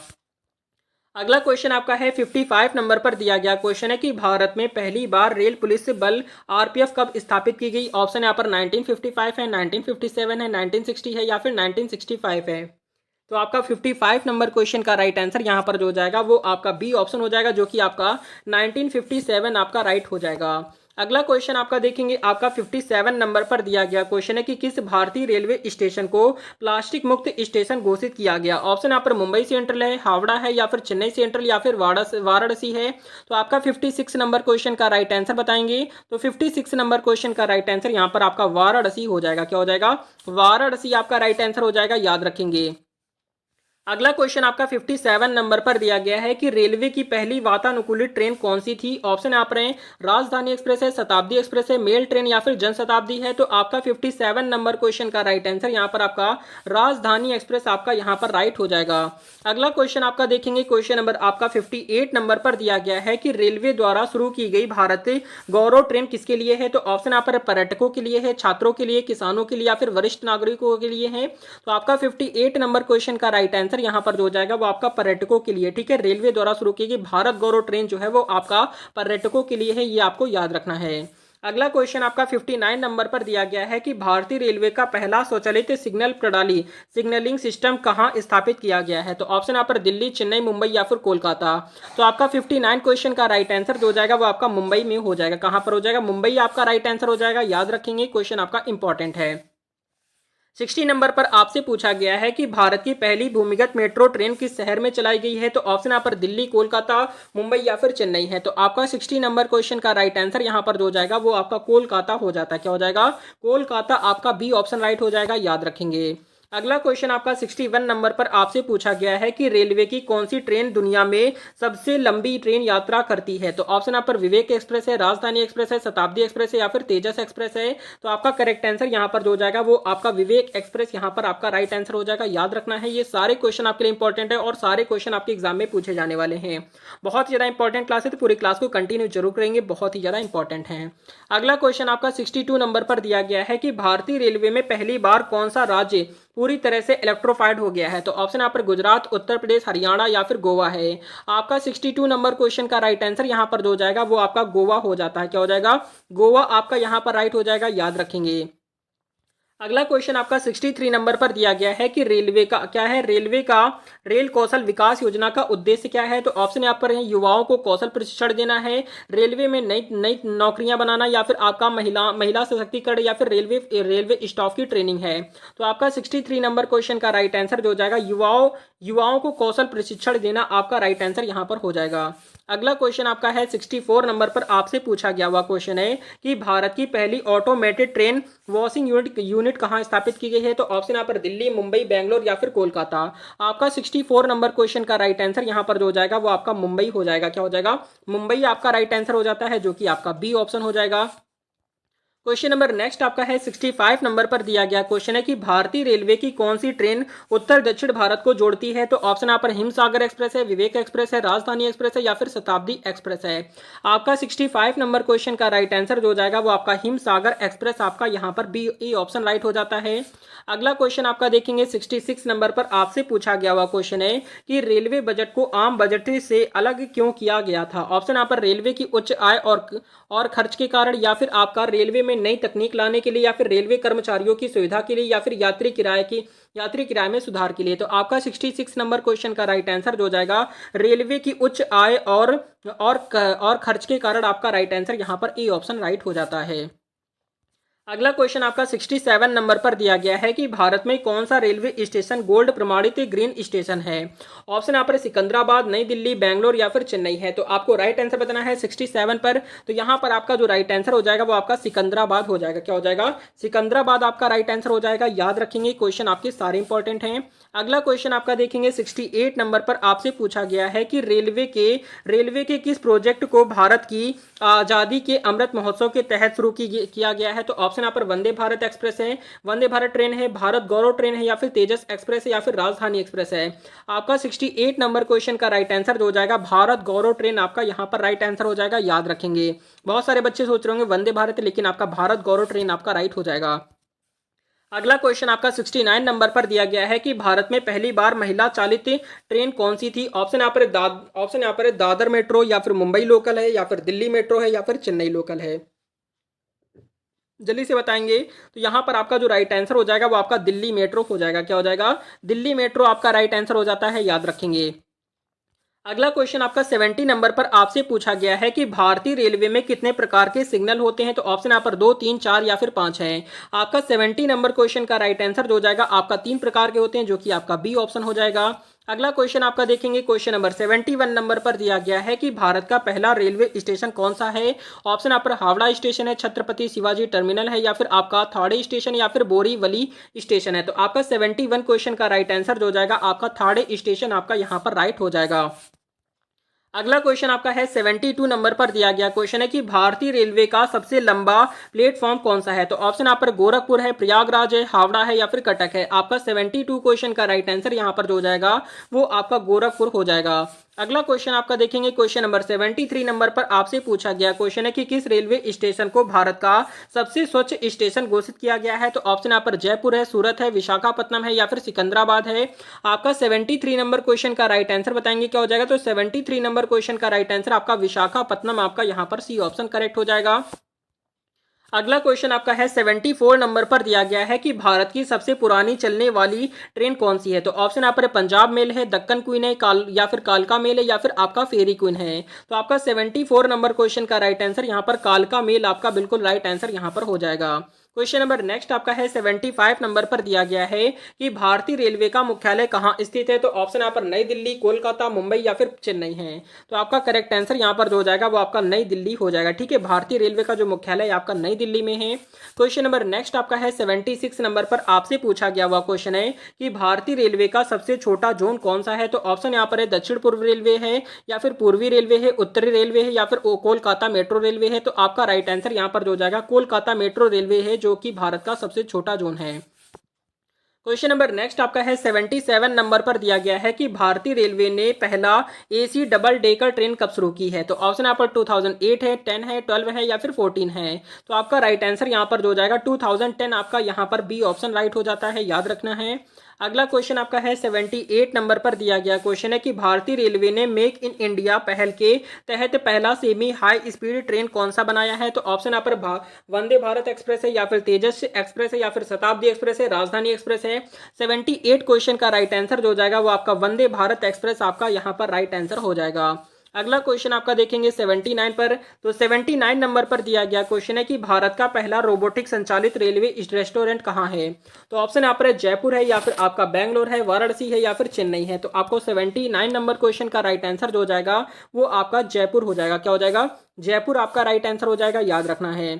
अगला क्वेश्चन आपका है 55 नंबर पर दिया गया क्वेश्चन है कि भारत में पहली बार रेल पुलिस बल आरपीएफ कब स्थापित की गई। ऑप्शन यहाँ पर 1955 है, 1957 है, 1960 है या फिर 1965 है। तो आपका 55 नंबर क्वेश्चन का राइट आंसर यहाँ पर जो हो जाएगा वो आपका बी ऑप्शन हो जाएगा, जो कि आपका 1957 आपका राइट हो जाएगा। अगला क्वेश्चन आपका देखेंगे आपका 57 नंबर पर दिया गया क्वेश्चन है कि किस भारतीय रेलवे स्टेशन को प्लास्टिक मुक्त स्टेशन घोषित किया गया। ऑप्शन यहाँ पर मुंबई सेंट्रल है, हावड़ा है या फिर चेन्नई सेंट्रल या फिर वाराणसी है। तो आपका 56 नंबर क्वेश्चन का राइट आंसर बताएंगे। तो 56 नंबर क्वेश्चन का राइट आंसर यहाँ पर आपका वाराणसी हो जाएगा। क्या हो जाएगा, वाराणसी आपका राइट आंसर हो जाएगा, याद रखेंगे। अगला क्वेश्चन आपका 57 नंबर पर दिया गया है कि रेलवे की पहली वातानुकूलित ट्रेन कौन सी थी। ऑप्शन यहाँ पर है राजधानी एक्सप्रेस है, शताब्दी एक्सप्रेस है, मेल ट्रेन या फिर जनशताब्दी है। तो आपका 57 नंबर क्वेश्चन का राइट आंसर यहाँ पर आपका राजधानी एक्सप्रेस आपका यहाँ पर राइट हो जाएगा। अगला क्वेश्चन आपका देखेंगे क्वेश्चन नंबर आपका 58 नंबर पर दिया गया है कि रेलवे द्वारा शुरू की गई भारत गौरव ट्रेन किसके लिए है। तो ऑप्शन यहाँ पर पर्यटकों के लिए है, छात्रों के लिए, किसानों के लिए या फिर वरिष्ठ नागरिकों के लिए है। तो आपका 58 नंबर क्वेश्चन का राइट आंसर यहाँ पर जो हो जाएगा वो आपका पर्यटकों के लिए। ठीक है, रेलवे द्वारा शुरू की गई भारत गौरव ट्रेन जो है वो आपका पर्यटकों के लिए है, ये आपको याद रखना है। अगला क्वेश्चन आपका 59 नंबर पर दिया गया है कि भारतीय रेलवे का पहला स्वचालित सिग्नल प्रणाली सिग्नलिंग सिस्टम कहाँ स्थापित किया गया है? तो ऑप्शन यहाँ पर दिल्ली, चेन्नई, मुंबई या फिर कोलकाता। तो आपका 59 क्वेश्चन का राइट आंसर जो हो जाएगा वो आपका मुंबई में हो जाएगा। कहाँ पर हो जाएगा? मुंबई आपका राइट आंसर हो जाएगा। याद रखेंगे, क्वेश्चन आपका इंपॉर्टेंट है। 60 नंबर पर आपसे पूछा गया है कि भारत की पहली भूमिगत मेट्रो ट्रेन किस शहर में चलाई गई है? तो ऑप्शन यहाँ पर दिल्ली, कोलकाता, मुंबई या फिर चेन्नई है। तो आपका 60 नंबर क्वेश्चन का राइट आंसर यहाँ पर जो हो जाएगा वो आपका कोलकाता हो जाता है। क्या हो जाएगा? कोलकाता। आपका बी ऑप्शन राइट हो जाएगा। याद रखेंगे। अगला क्वेश्चन आपका 61 नंबर पर आपसे पूछा गया है कि रेलवे की कौन सी ट्रेन दुनिया में सबसे लंबी ट्रेन यात्रा करती है? तो ऑप्शन यहाँ पर विवेक एक्सप्रेस है, राजधानी एक्सप्रेस है, शताब्दी एक्सप्रेस है या फिर तेजस एक्सप्रेस है। तो आपका करेक्ट आंसर यहाँ पर जो हो जाएगा वो आपका विवेक एक्सप्रेस यहाँ पर आपका राइट आंसर हो जाएगा। याद रखना है, ये सारे क्वेश्चन आपके लिए इंपॉर्टेंट है और सारे क्वेश्चन आपके एग्जाम में पूछे जाने वाले हैं। बहुत ही ज्यादा इंपॉर्टेंट क्लास है, तो पूरी क्लास को कंटिन्यू जरूर करेंगे, बहुत ही ज्यादा इंपॉर्टेंट है। अगला क्वेश्चन आपका 62 नंबर पर दिया गया है कि भारतीय रेलवे में पहली बार कौन सा राज्य पूरी तरह से इलेक्ट्रोफाइड हो गया है? तो ऑप्शन यहाँ पर गुजरात, उत्तर प्रदेश, हरियाणा या फिर गोवा है। आपका 62 नंबर क्वेश्चन का राइट आंसर यहाँ पर जो हो जाएगा वो आपका गोवा हो जाता है। क्या हो जाएगा? गोवा आपका यहाँ पर राइट हो जाएगा। याद रखेंगे। अगला क्वेश्चन आपका 63 नंबर पर दिया गया है कि रेलवे का क्या है? रेलवे का रेल कौशल विकास योजना का उद्देश्य क्या है? तो ऑप्शन यहाँ पर है युवाओं को कौशल प्रशिक्षण देना है, रेलवे में नई नई नौकरियां बनाना या फिर आपका महिला सशक्तिकरण या फिर रेलवे स्टाफ की ट्रेनिंग है। तो आपका 63 नंबर क्वेश्चन का राइट आंसर जो हो जाएगा युवाओं को कौशल प्रशिक्षण देना आपका राइट आंसर यहाँ पर हो जाएगा। अगला क्वेश्चन आपका है 64 नंबर पर आपसे पूछा गया हुआ क्वेश्चन है कि भारत की पहली ऑटोमेटेड ट्रेन वॉशिंग यूनिट कहाँ स्थापित की गई है? तो ऑप्शन यहाँ पर दिल्ली, मुंबई, बेंगलोर या फिर कोलकाता। आपका 64 नंबर क्वेश्चन का राइट आंसर यहाँ पर जो हो जाएगा वो आपका मुंबई हो जाएगा। क्या हो जाएगा? मुंबई आपका राइट आंसर हो जाता है, जो कि आपका बी ऑप्शन हो जाएगा। क्वेश्चन नंबर नेक्स्ट आपका है 65 नंबर पर दिया गया क्वेश्चन है कि भारतीय रेलवे की कौन सी ट्रेन उत्तर दक्षिण भारत को जोड़ती है? तो ऑप्शन यहाँ पर हिमसागर एक्सप्रेस है, विवेक एक्सप्रेस है, राजधानी एक्सप्रेस है या फिर शताब्दी एक्सप्रेस है। आपका 65 नंबर क्वेश्चन का राइट आंसर जो हो जाएगा वो आपका हिमसागर एक्सप्रेस आपका यहाँ पर बी ई ऑप्शन राइट हो जाता है। अगला क्वेश्चन आपका देखेंगे 66 नंबर पर आपसे पूछा गया हुआ क्वेश्चन है कि रेलवे बजट को आम बजट से अलग क्यों किया गया था? ऑप्शन यहाँ पर रेलवे की उच्च आय और खर्च के कारण या फिर आपका रेलवे में नई तकनीक लाने के लिए या फिर रेलवे कर्मचारियों की सुविधा के लिए या फिर यात्री किराए में सुधार के लिए। तो आपका 66 नंबर क्वेश्चन का राइट आंसर जो हो जाएगा रेलवे की उच्च आय और खर्च के कारण आपका राइट आंसर यहाँ पर ए ऑप्शन राइट हो जाता है। अगला क्वेश्चन आपका 67 नंबर पर दिया गया है कि भारत में कौन सा रेलवे स्टेशन गोल्ड प्रमाणित ग्रीन स्टेशन है? ऑप्शन यहाँ पर सिकंदराबाद, नई दिल्ली, बेंगलोर या फिर चेन्नई है। तो आपको राइट आंसर बताना है 67 पर। तो यहाँ पर आपका जो राइट आंसर हो जाएगा वो आपका सिकंदराबाद हो जाएगा। क्या हो जाएगा? सिकंदराबाद आपका राइट आंसर हो जाएगा। याद रखेंगे, क्वेश्चन आपके सारे इंपॉर्टेंट हैं। अगला क्वेश्चन आपका देखेंगे 68 नंबर पर आपसे पूछा गया है कि रेलवे के किस प्रोजेक्ट को भारत की आजादी के अमृत महोत्सव के तहत शुरू किया गया है? तो ऑप्शन यहाँ पर वंदे भारत एक्सप्रेस है, वंदे भारत ट्रेन है, भारत गौरव ट्रेन है या फिर तेजस एक्सप्रेस है या फिर राजधानी एक्सप्रेस है। आपका 68 नंबर क्वेश्चन का राइट आंसर जो हो जाएगा भारत गौरव ट्रेन आपका यहाँ पर राइट आंसर हो जाएगा। याद रखेंगे, बहुत सारे बच्चे सोच रहे होंगे वंदे भारत है, लेकिन आपका भारत गौरव ट्रेन आपका राइट हो जाएगा। अगला क्वेश्चन आपका 69 नंबर पर दिया गया है कि भारत में पहली बार महिला चालित ट्रेन कौन सी थी? ऑप्शन यहाँ पर दादर मेट्रो या फिर मुंबई लोकल है या फिर दिल्ली मेट्रो है या फिर चेन्नई लोकल है। जल्दी से बताएंगे। तो यहाँ पर आपका जो राइट आंसर हो जाएगा वो आपका दिल्ली मेट्रो हो जाएगा। क्या हो जाएगा? दिल्ली मेट्रो आपका राइट आंसर हो जाता है। याद रखेंगे। अगला क्वेश्चन आपका 70 नंबर पर आपसे पूछा गया है कि भारतीय रेलवे में कितने प्रकार के सिग्नल होते हैं? तो ऑप्शन यहाँ पर 2, 3, 4 या फिर 5 है। आपका 70 नंबर क्वेश्चन का राइट आंसर जो हो जाएगा आपका 3 प्रकार के होते हैं, जो कि आपका बी ऑप्शन हो जाएगा। अगला क्वेश्चन आपका देखेंगे क्वेश्चन नंबर 71 नंबर पर दिया गया है कि भारत का पहला रेलवे स्टेशन कौन सा है? ऑप्शन यहाँ पर हावड़ा स्टेशन है, छत्रपति शिवाजी टर्मिनल है या फिर आपका थाड़े स्टेशन या फिर बोरीवली स्टेशन है। तो आपका 71 क्वेश्चन का राइट आंसर जो हो जाएगा आपका थाड़े स्टेशन आपका यहाँ पर राइट हो जाएगा। अगला क्वेश्चन आपका है 72 नंबर पर दिया गया क्वेश्चन है कि भारतीय रेलवे का सबसे लंबा प्लेटफॉर्म कौन सा है? तो ऑप्शन यहाँ पर गोरखपुर है, प्रयागराज है, हावड़ा है या फिर कटक है। आपका 72 क्वेश्चन का राइट आंसर यहाँ पर जो हो जाएगा वो आपका गोरखपुर हो जाएगा। अगला क्वेश्चन आपका देखेंगे क्वेश्चन नंबर 73 नंबर पर आपसे पूछा गया क्वेश्चन है कि किस रेलवे स्टेशन को भारत का सबसे स्वच्छ स्टेशन घोषित किया गया है? तो ऑप्शन यहाँ पर जयपुर है, सूरत है, विशाखापट्टनम है या फिर सिकंदराबाद है। आपका 73 नंबर क्वेश्चन का राइट आंसर बताएंगे क्या हो जाएगा? तो 73 नंबर क्वेश्चन का राइट आंसर आपका विशाखापट्टनम आपका यहाँ पर सी ऑप्शन करेक्ट हो जाएगा। अगला क्वेश्चन आपका है 74 नंबर पर दिया गया है कि भारत की सबसे पुरानी चलने वाली ट्रेन कौन सी है। तो ऑप्शन यहाँ पर पंजाब मेल है, दक्कन क्वीन है, या फिर कालका मेल है, या फिर आपका फेरी क्वीन है। तो आपका 74 नंबर क्वेश्चन का राइट आंसर यहाँ पर कालका मेल आपका बिल्कुल राइट आंसर यहाँ पर हो जाएगा। क्वेश्चन नंबर नेक्स्ट आपका है 75 नंबर पर दिया गया है कि भारतीय रेलवे का मुख्यालय कहाँ स्थित है। तो ऑप्शन यहाँ पर नई दिल्ली, कोलकाता, मुंबई या फिर चेन्नई है। तो आपका करेक्ट आंसर यहाँ पर जो हो जाएगा वो आपका नई दिल्ली हो जाएगा। ठीक है, भारतीय रेलवे का जो मुख्यालय है आपका नई दिल्ली में है। क्वेश्चन नंबर नेक्स्ट आपका है 76 नंबर पर आपसे पूछा गया हुआ क्वेश्चन है कि भारतीय रेलवे का सबसे छोटा जोन कौन सा है। तो ऑप्शन यहाँ पर है दक्षिण पूर्व रेलवे है, या फिर पूर्वी रेलवे है, उत्तरी रेलवे है, या फिर कोलकाता मेट्रो रेलवे है। तो आपका राइट आंसर यहाँ पर जो हो जाएगा कोलकाता मेट्रो रेलवे है, जो कि भारत का सबसे छोटा जोन है। क्वेश्चन नंबर नेक्स्ट आपका है 77 नंबर पर दिया गया है कि भारतीय रेलवे ने पहला एसी डबल डेकर ट्रेन कब शुरू की है। तो ऑप्शन यहाँ पर 2008 है, 10 है, 12 है, या फिर 14 है। तो आपका राइट आंसर यहाँ पर जो हो जाएगा 2010 आपका यहाँ पर बी ऑप्शन राइट हो जाता है, याद रखना है। अगला क्वेश्चन आपका है 78 नंबर पर दिया गया क्वेश्चन है कि भारतीय रेलवे ने मेक इन इंडिया पहल के तहत पहला सेमी हाई स्पीड ट्रेन कौन सा बनाया है। तो ऑप्शन यहाँ पर वंदे भारत एक्सप्रेस है, या फिर तेजस एक्सप्रेस है, या फिर शताब्दी एक्सप्रेस है, राजधानी एक्सप्रेस है। 78 क्वेश्चन का राइट आंसर जो हो जाएगा वो आपका वंदे भारत एक्सप्रेस आपका यहाँ पर राइट आंसर हो जाएगा। अगला क्वेश्चन आपका देखेंगे 79 पर। तो 79 नंबर पर दिया गया क्वेश्चन है कि भारत का पहला रोबोटिक संचालित रेलवे रेस्टोरेंट कहाँ है। तो ऑप्शन यहाँ पर है जयपुर है, या फिर आपका बेंगलोर है, वाराणसी है, या फिर चेन्नई है। तो आपको 79 नंबर क्वेश्चन का राइट आंसर जो हो जाएगा वो आपका जयपुर हो जाएगा। क्या हो जाएगा? जयपुर आपका राइट आंसर हो जाएगा, याद रखना है।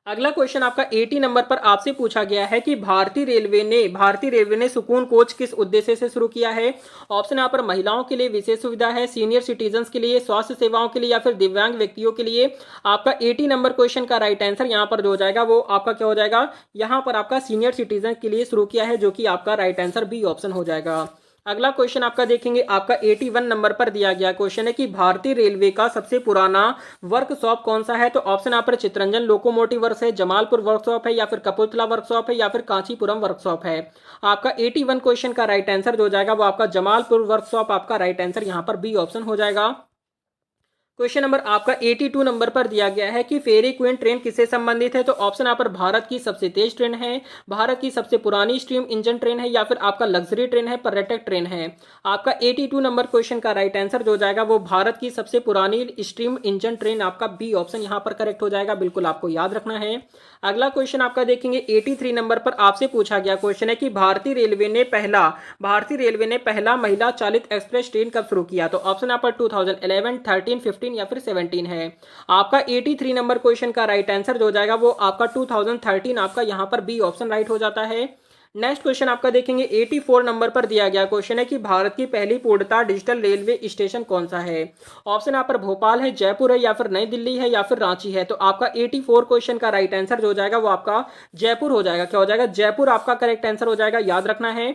अगला क्वेश्चन आपका 80 नंबर पर आपसे पूछा गया है कि भारतीय रेलवे ने सुकून कोच किस उद्देश्य से शुरू किया है। ऑप्शन यहाँ पर महिलाओं के लिए विशेष सुविधा है, सीनियर सिटीजन के लिए, स्वास्थ्य सेवाओं के लिए, या फिर दिव्यांग व्यक्तियों के लिए। आपका 80 नंबर क्वेश्चन का राइट आंसर यहाँ पर जो हो जाएगा वो आपका क्या हो जाएगा, यहाँ पर आपका सीनियर सिटीजन के लिए शुरू किया है, जो कि आपका राइट आंसर बी ऑप्शन हो जाएगा। अगला क्वेश्चन आपका देखेंगे आपका 81 नंबर पर दिया गया क्वेश्चन है कि भारतीय रेलवे का सबसे पुराना वर्कशॉप कौन सा है। तो ऑप्शन यहाँ पर चित्रंजन लोकोमोटिव वर्क्स है, जमालपुर वर्कशॉप है, या फिर कपूरथला वर्कशॉप है, या फिर कांचीपुरम वर्कशॉप है। आपका 81 क्वेश्चन का राइट आंसर जो हो जाएगा वो आपका जमालपुर वर्कशॉप आपका राइट आंसर यहाँ पर बी ऑप्शन हो जाएगा। क्वेश्चन नंबर आपका 82 नंबर पर दिया गया है कि फेरी क्वीन ट्रेन किससे संबंधित है। तो ऑप्शन यहाँ पर भारत की सबसे तेज ट्रेन है, भारत की सबसे पुरानी स्टीम इंजन ट्रेन है, या फिर आपका लग्जरी ट्रेन है, पर्यटक ट्रेन है। आपका 82 नंबर क्वेश्चन का राइट आंसर जो हो जाएगा वो भारत की सबसे पुरानी स्टीम इंजन ट्रेन आपका बी ऑप्शन यहाँ पर करेक्ट हो जाएगा, बिल्कुल आपको याद रखना है। अगला क्वेश्चन आपका देखेंगे 83 नंबर पर आपसे पूछा गया क्वेश्चन है कि भारतीय रेलवे ने पहला महिला चालित एक्सप्रेस ट्रेन कब शुरू किया। तो ऑप्शन यहाँ पर 2011, 13, 15 या फिर 17 है। आपका 83 नंबर क्वेश्चन का राइट आंसर जो हो जाएगा वो आपका 2013 आपका यहाँ पर बी ऑप्शन राइट हो जाता है। नेक्स्ट क्वेश्चन आपका देखेंगे 84 नंबर पर दिया गया क्वेश्चन है कि भारत की पहली पूर्णतः डिजिटल रेलवे स्टेशन कौन सा है। ऑप्शन यहाँ पर भोपाल है, जयपुर है, या फिर नई दिल्ली है, या फिर रांची है। तो आपका 84 क्वेश्चन का राइट आंसर जो हो जाएगा वो आपका जयपुर हो जाएगा। क्या हो जाएगा? जयपुर आपका करेक्ट आंसर हो जाएगा, याद रखना है।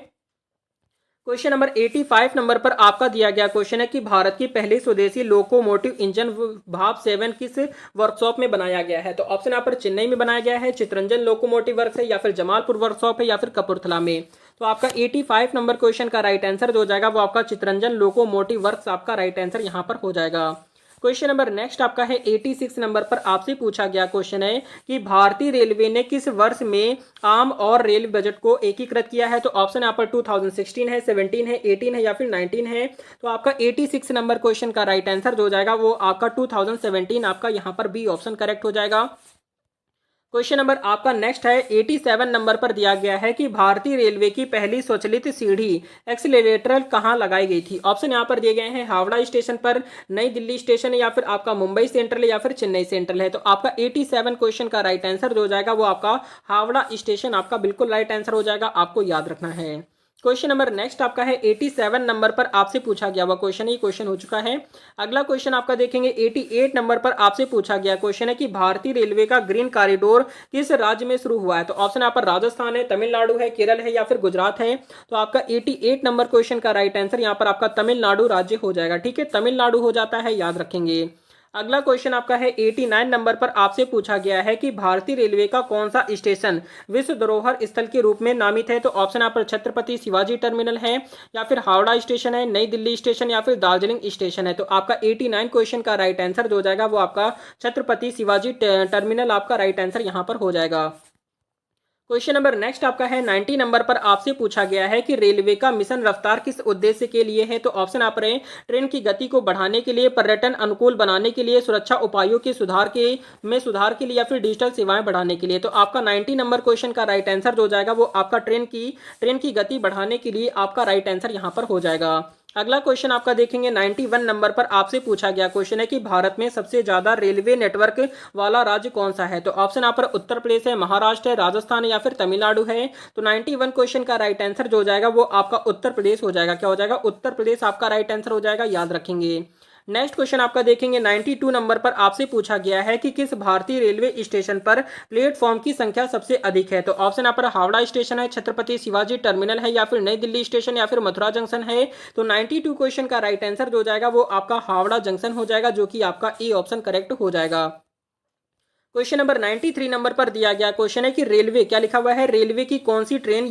क्वेश्चन नंबर 85 नंबर पर आपका दिया गया क्वेश्चन है कि भारत की पहली स्वदेशी लोकोमोटिव इंजन भाप 7 किस वर्कशॉप में बनाया गया है। तो ऑप्शन यहाँ पर चेन्नई में बनाया गया है, चित्रंजन लोकोमोटिव वर्क्स है, या फिर जमालपुर वर्कशॉप है, या फिर कपूरथला में। तो आपका 85 नंबर क्वेश्चन का राइट आंसर जो हो जाएगा वो आपका चित्रंजन लोकोमोटिव वर्क्स आपका राइट आंसर यहाँ पर हो जाएगा। क्वेश्चन नंबर नेक्स्ट आपका है 86 नंबर पर आपसे पूछा गया क्वेश्चन है कि भारतीय रेलवे ने किस वर्ष में आम और रेल बजट को एकीकृत किया है। तो ऑप्शन यहाँ पर 2016 है, 17 है, 18 है, या फिर 19 है। तो आपका 86 नंबर क्वेश्चन का राइट आंसर जो हो जाएगा वो आपका 2017 आपका यहाँ पर बी ऑप्शन करेक्ट हो जाएगा। क्वेश्चन नंबर आपका नेक्स्ट है 87 नंबर पर दिया गया है कि भारतीय रेलवे की पहली स्वचालित सीढ़ी एक्सीलरेटर कहां लगाई गई थी। ऑप्शन यहां पर दिए गए हैं हावड़ा स्टेशन पर, नई दिल्ली स्टेशन है, या फिर आपका मुंबई सेंट्रल है, या फिर चेन्नई सेंट्रल है। तो आपका 87 क्वेश्चन का राइट आंसर जो हो जाएगा वो आपका हावड़ा स्टेशन आपका बिल्कुल राइट आंसर हो जाएगा, आपको याद रखना है। क्वेश्चन नंबर नेक्स्ट आपका है 87 नंबर पर आपसे पूछा गया हुआ क्वेश्चन, ये क्वेश्चन हो चुका है। अगला क्वेश्चन आपका देखेंगे 88 नंबर पर आपसे पूछा गया क्वेश्चन है कि भारतीय रेलवे का ग्रीन कॉरिडोर किस राज्य में शुरू हुआ है। तो ऑप्शन यहाँ पर राजस्थान है, तमिलनाडु है, केरल है, या फिर गुजरात है। तो आपका 88 नंबर क्वेश्चन का राइट आंसर यहाँ पर आपका तमिलनाडु राज्य हो जाएगा। ठीक है, तमिलनाडु हो जाता है, याद रखेंगे। अगला क्वेश्चन आपका है 89 नंबर पर, आपसे पूछा गया है कि भारतीय रेलवे का कौन सा स्टेशन विश्व धरोहर स्थल के रूप में नामित है। तो ऑप्शन यहाँ पर छत्रपति शिवाजी टर्मिनल है, या फिर हावड़ा स्टेशन है, नई दिल्ली स्टेशन, या फिर दार्जिलिंग स्टेशन है। तो आपका 89 क्वेश्चन का राइट आंसर जो हो जाएगा वो आपका छत्रपति शिवाजी टर्मिनल आपका राइट आंसर यहाँ पर हो जाएगा। क्वेश्चन नंबर नेक्स्ट आपका है 90 नंबर पर, आपसे पूछा गया है कि रेलवे का मिशन रफ्तार किस उद्देश्य के लिए है। तो ऑप्शन आप रहे ट्रेन की गति को बढ़ाने के लिए, पर्यटन अनुकूल बनाने के लिए, सुरक्षा उपायों के सुधार के लिए, या फिर डिजिटल सेवाएं बढ़ाने के लिए। तो आपका 90 नंबर क्वेश्चन का राइट आंसर जो जाएगा वो आपका ट्रेन की गति बढ़ाने के लिए आपका राइट आंसर यहाँ पर हो जाएगा। अगला क्वेश्चन आपका देखेंगे 91 नंबर पर, आपसे पूछा गया क्वेश्चन है कि भारत में सबसे ज्यादा रेलवे नेटवर्क वाला राज्य कौन सा है। तो ऑप्शन यहाँ पर उत्तर प्रदेश है, महाराष्ट्र है, राजस्थान है, या फिर तमिलनाडु है। तो 91 क्वेश्चन का राइट आंसर जो हो जाएगा वो आपका उत्तर प्रदेश हो जाएगा। क्या हो जाएगा? उत्तर प्रदेश आपका राइट आंसर हो जाएगा, याद रखेंगे। नेक्स्ट क्वेश्चन आपका देखेंगे 92 नंबर पर, आपसे पूछा गया है कि किस भारतीय रेलवे स्टेशन पर प्लेटफॉर्म की संख्या सबसे अधिक है। तो ऑप्शन यहाँ पर हावड़ा स्टेशन है, छत्रपति शिवाजी टर्मिनल है, या फिर नई दिल्ली स्टेशन, या फिर मथुरा जंक्शन है। तो 92 क्वेश्चन का राइट आंसर जो जाएगा वो आपका हावड़ा जंक्शन हो जाएगा, जो कि आपका ए ऑप्शन करेक्ट हो जाएगा। क्वेश्चन नंबर 93 नंबर पर दिया गया क्वेश्चन है कि रेलवे, क्या लिखा हुआ है, रेलवे की कौन सी ट्रेन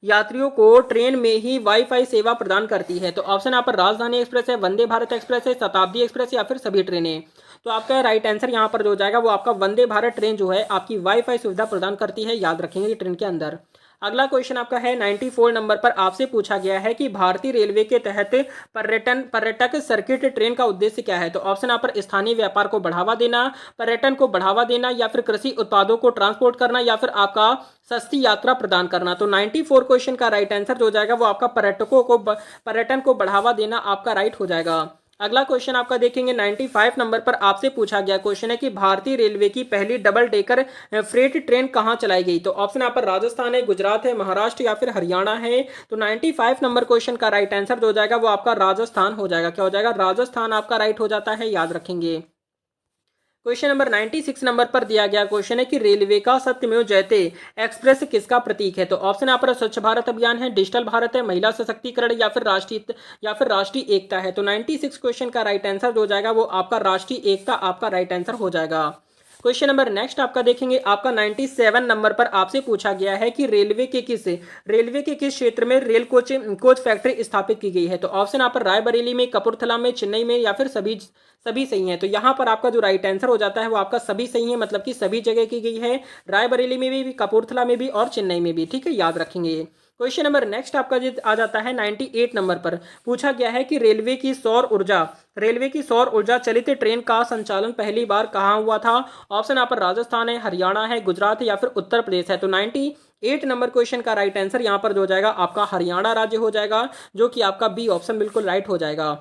यात्रियों को ट्रेन में ही वाईफाई सेवा प्रदान करती है। तो ऑप्शन यहाँ पर राजधानी एक्सप्रेस है, वंदे भारत एक्सप्रेस है, शताब्दी एक्सप्रेस, या फिर सभी ट्रेनें। तो आपका राइट आंसर यहाँ पर जो जाएगा वो आपका वंदे भारत ट्रेन जो है आपकी वाईफाई सुविधा प्रदान करती है, याद रखेंगे ट्रेन के अंदर। अगला क्वेश्चन आपका है 94 नंबर पर, आपसे पूछा गया है कि भारतीय रेलवे के तहत पर्यटक सर्किट ट्रेन का उद्देश्य क्या है। तो ऑप्शन यहाँ पर स्थानीय व्यापार को बढ़ावा देना, पर्यटन को बढ़ावा देना, या फिर कृषि उत्पादों को ट्रांसपोर्ट करना, या फिर आपका सस्ती यात्रा प्रदान करना। तो 94 क्वेश्चन का राइट आंसर जो जाएगा वो आपका पर्यटन को बढ़ावा देना आपका राइट हो जाएगा। अगला क्वेश्चन आपका देखेंगे 95 नंबर पर, आपसे पूछा गया क्वेश्चन है कि भारतीय रेलवे की पहली डबल डेकर फ्रेट ट्रेन कहां चलाई गई। तो ऑप्शन यहाँ पर राजस्थान है, गुजरात है, महाराष्ट्र, या फिर हरियाणा है। तो 95 नंबर क्वेश्चन का राइट आंसर जो हो जाएगा वो आपका राजस्थान हो जाएगा। क्या हो जाएगा? राजस्थान आपका राइट हो जाता है, याद रखेंगे। क्वेश्चन नंबर 96 नंबर पर दिया गया क्वेश्चन है कि रेलवे का सत्यमेव जयते एक्सप्रेस किसका प्रतीक है। तो ऑप्शन यहाँ पर स्वच्छ भारत अभियान है, डिजिटल भारत है, महिला सशक्तिकरण, या फिर राष्ट्रीय एकता है। तो 96 क्वेश्चन का राइट आंसर जो हो जाएगा वो आपका राष्ट्रीय एकता आपका राइट आंसर हो जाएगा। क्वेश्चन नंबर नेक्स्ट आपका देखेंगे आपका 97 नंबर पर, आपसे पूछा गया है कि रेलवे के किस क्षेत्र में रेल कोच फैक्ट्री स्थापित की गई है। तो ऑप्शन यहाँ पर रायबरेली में, कपूरथला में, चेन्नई में, या फिर सभी सही है। तो यहाँ पर आपका जो राइट आंसर हो जाता है वो आपका सभी सही है, मतलब कि सभी जगह की गई है, रायबरेली में भी, कपूरथला में भी, और चेन्नई में भी। ठीक है, याद रखेंगे। क्वेश्चन नंबर नेक्स्ट आपका आ जाता है 98 नंबर पर, पूछा गया है कि रेलवे की सौर ऊर्जा चलित ट्रेन का संचालन पहली बार कहाँ हुआ था। ऑप्शन यहाँ पर राजस्थान है, हरियाणा है, गुजरात है, या फिर उत्तर प्रदेश है। तो 98 नंबर क्वेश्चन का राइट आंसर यहाँ पर जो हो जाएगा आपका हरियाणा राज्य हो जाएगा, जो कि आपका बी ऑप्शन बिल्कुल राइट हो जाएगा।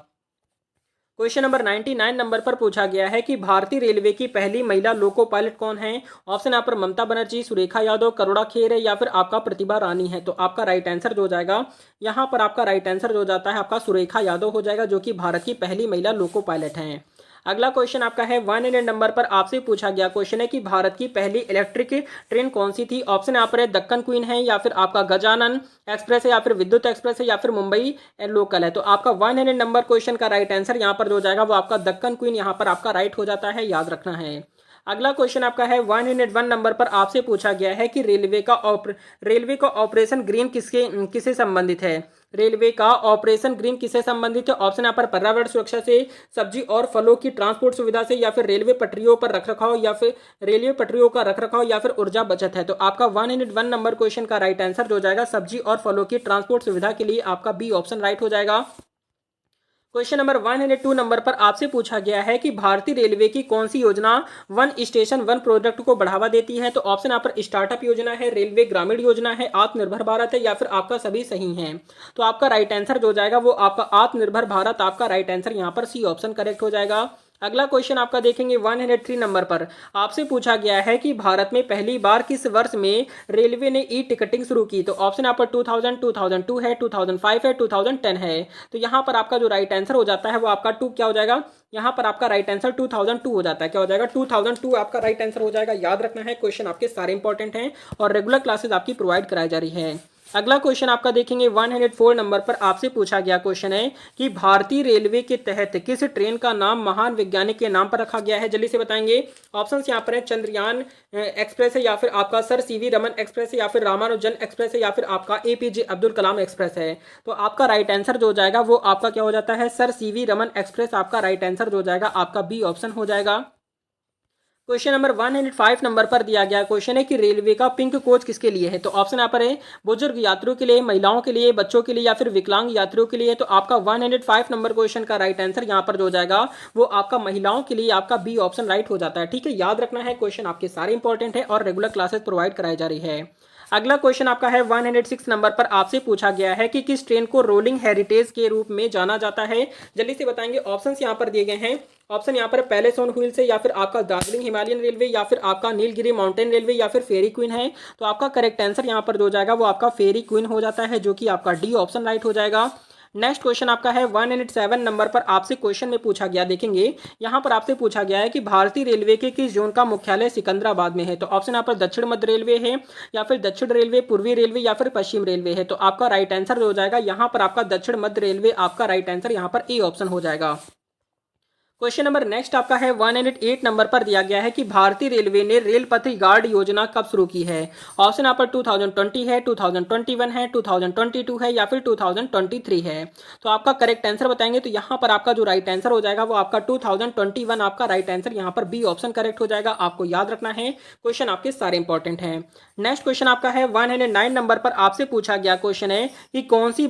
क्वेश्चन नंबर 99 नंबर पर पूछा गया है कि भारतीय रेलवे की पहली महिला लोको पायलट कौन है। ऑप्शन यहाँ पर ममता बनर्जी, सुरेखा यादव, करुणा खेर है, या फिर आपका प्रतिभा रानी है। तो आपका राइट आंसर जो जाएगा यहाँ पर आपका राइट आंसर जो जाता है आपका सुरेखा यादव हो जाएगा, जो कि भारत की पहली महिला लोको पायलट हैं। अगला क्वेश्चन आपका है 100 नंबर पर, आपसे पूछा गया क्वेश्चन है कि भारत की पहली इलेक्ट्रिक ट्रेन कौन सी थी। ऑप्शन यहाँ पर है दक्कन क्वीन है, या फिर आपका गजानन एक्सप्रेस है, या फिर विद्युत एक्सप्रेस है, या फिर मुंबई लोकल है। तो आपका 100 नंबर क्वेश्चन का राइट आंसर यहाँ पर जो जाएगा वो आपका दक्कन क्वीन यहाँ पर आपका राइट हो जाता है, याद रखना है। अगला क्वेश्चन आपका है 101 नंबर पर, आपसे पूछा गया है कि रेलवे का ऑपरेशन ग्रीन किसे संबंधित है। रेलवे का ऑपरेशन ग्रीन किसे संबंधित है। ऑप्शन यहाँ पर पर्यावरण सुरक्षा से, सब्जी और फलों की ट्रांसपोर्ट सुविधा से, या फिर रेलवे पटरियों का रखरखाव, या फिर ऊर्जा बचत है। तो आपका 101 नंबर क्वेश्चन का राइट आंसर जो जाएगा सब्जी और फलों की ट्रांसपोर्ट सुविधा के लिए आपका बी ऑप्शन राइट हो जाएगा। क्वेश्चन नंबर 102 नंबर पर, आपसे पूछा गया है कि भारतीय रेलवे की कौन सी योजना वन स्टेशन वन प्रोडक्ट को बढ़ावा देती है। तो ऑप्शन यहाँ पर स्टार्टअप योजना है, रेलवे ग्रामीण योजना है, आत्मनिर्भर भारत है, या फिर आपका सभी सही है। तो आपका राइट आंसर जो जाएगा वो आपका आत्मनिर्भर भारत आपका राइट आंसर यहाँ पर सी ऑप्शन करेक्ट हो जाएगा। अगला क्वेश्चन आपका देखेंगे 103 नंबर पर, आपसे पूछा गया है कि भारत में पहली बार किस वर्ष में रेलवे ने ई टिकटिंग शुरू की। तो ऑप्शन यहाँ पर 2000, 2002 है, 2005 है, 2010 है। तो यहाँ पर आपका जो राइट आंसर हो जाता है वो आपका 2 क्या हो जाएगा, यहाँ पर आपका राइट आंसर 2002 हो जाता है। क्या हो जाएगा? 2002 आपका राइट आंसर हो जाएगा, याद रखना है। क्वेश्चन आपके सारे इंपॉर्टेंट हैं और रेगुलर क्लासेस आपकी प्रोवाइड कराई जा रही है। अगला क्वेश्चन आपका देखेंगे 104 नंबर पर आपसे पूछा गया क्वेश्चन है कि भारतीय रेलवे के तहत किस ट्रेन का नाम महान वैज्ञानिक के नाम पर रखा गया है, जल्दी से बताएंगे। ऑप्शंस यहाँ पर है चंद्रयान एक्सप्रेस है, या फिर आपका सर सीवी रमन एक्सप्रेस है, या फिर रामानुजन एक्सप्रेस है, या फिर आपका एपीजे अब्दुल कलाम एक्सप्रेस है। तो आपका राइट आंसर जो हो जाएगा वो आपका क्या हो जाता है, सर सीवी रमन एक्सप्रेस आपका राइट आंसर जो हो जाएगा आपका बी ऑप्शन हो जाएगा। क्वेश्चन नंबर 105 नंबर पर दिया गया क्वेश्चन है कि रेलवे का पिंक कोच किसके लिए है। तो ऑप्शन यहाँ पर है बुजुर्ग यात्रियों के लिए, महिलाओं के लिए, बच्चों के लिए, या फिर विकलांग यात्रियों के लिए। तो आपका 105 नंबर क्वेश्चन का राइट आंसर यहाँ पर जो हो जाएगा वो आपका महिलाओं के लिए आपका बी ऑप्शन राइट हो जाता है। ठीक है, याद रखना है क्वेश्चन आपके सारे इंपॉर्टेंट है और रेगुलर क्लासेस प्रोवाइड कराई जा रही है। अगला क्वेश्चन आपका है 106 नंबर पर आपसे पूछा गया है कि किस ट्रेन को रोलिंग हेरिटेज के रूप में जाना जाता है, जल्दी से बताएंगे। ऑप्शंस यहाँ पर दिए गए हैं। ऑप्शन यहाँ पर पैलेस ऑन व्हील्स है, या फिर आपका दार्जिलिंग हिमालयन रेलवे, या फिर आपका नीलगिरी माउंटेन रेलवे, या फिर फेरी क्वीन है। तो आपका करेक्ट आंसर यहाँ पर जो हो जाएगा वो आपका फेरी क्वीन हो जाता है, जो कि आपका डी ऑप्शन राइट हो जाएगा। नेक्स्ट क्वेश्चन आपका है 107 नंबर पर आपसे क्वेश्चन में पूछा गया, देखेंगे यहाँ पर आपसे पूछा गया है कि भारतीय रेलवे के किस जोन का मुख्यालय सिकंदराबाद में है। तो ऑप्शन यहाँ पर दक्षिण मध्य रेलवे है, या फिर दक्षिण रेलवे, पूर्वी रेलवे, या फिर पश्चिम रेलवे है। तो आपका राइट आंसर हो जाएगा यहाँ पर आपका दक्षिण मध्य रेलवे आपका राइट आंसर यहाँ पर ए ऑप्शन हो जाएगा। क्वेश्चन नंबर नेक्स्ट आपका है 108 नंबर पर दिया गया है कि भारतीय रेलवे ने रेल पथ गार्ड योजना कब शुरू की है। ऑप्शन यहाँ पर 2020 है, 2021 है, 2022 है, या फिर 2023 है। तो आपका करेक्ट आंसर बताएंगे। तो यहाँ पर आपका जो राइट आंसर हो जाएगा वो आपका 2021 आपका राइट आंसर यहाँ पर बी ऑप्शन करेक्ट हो जाएगा। आपको याद रखना है क्वेश्चन आपके सारे इंपॉर्टेंट हैं। नेक्स्ट क्वेश्चन आपका है 109 नंबर पर आपसे पूछा गया क्वेश्चन है कि कौन सी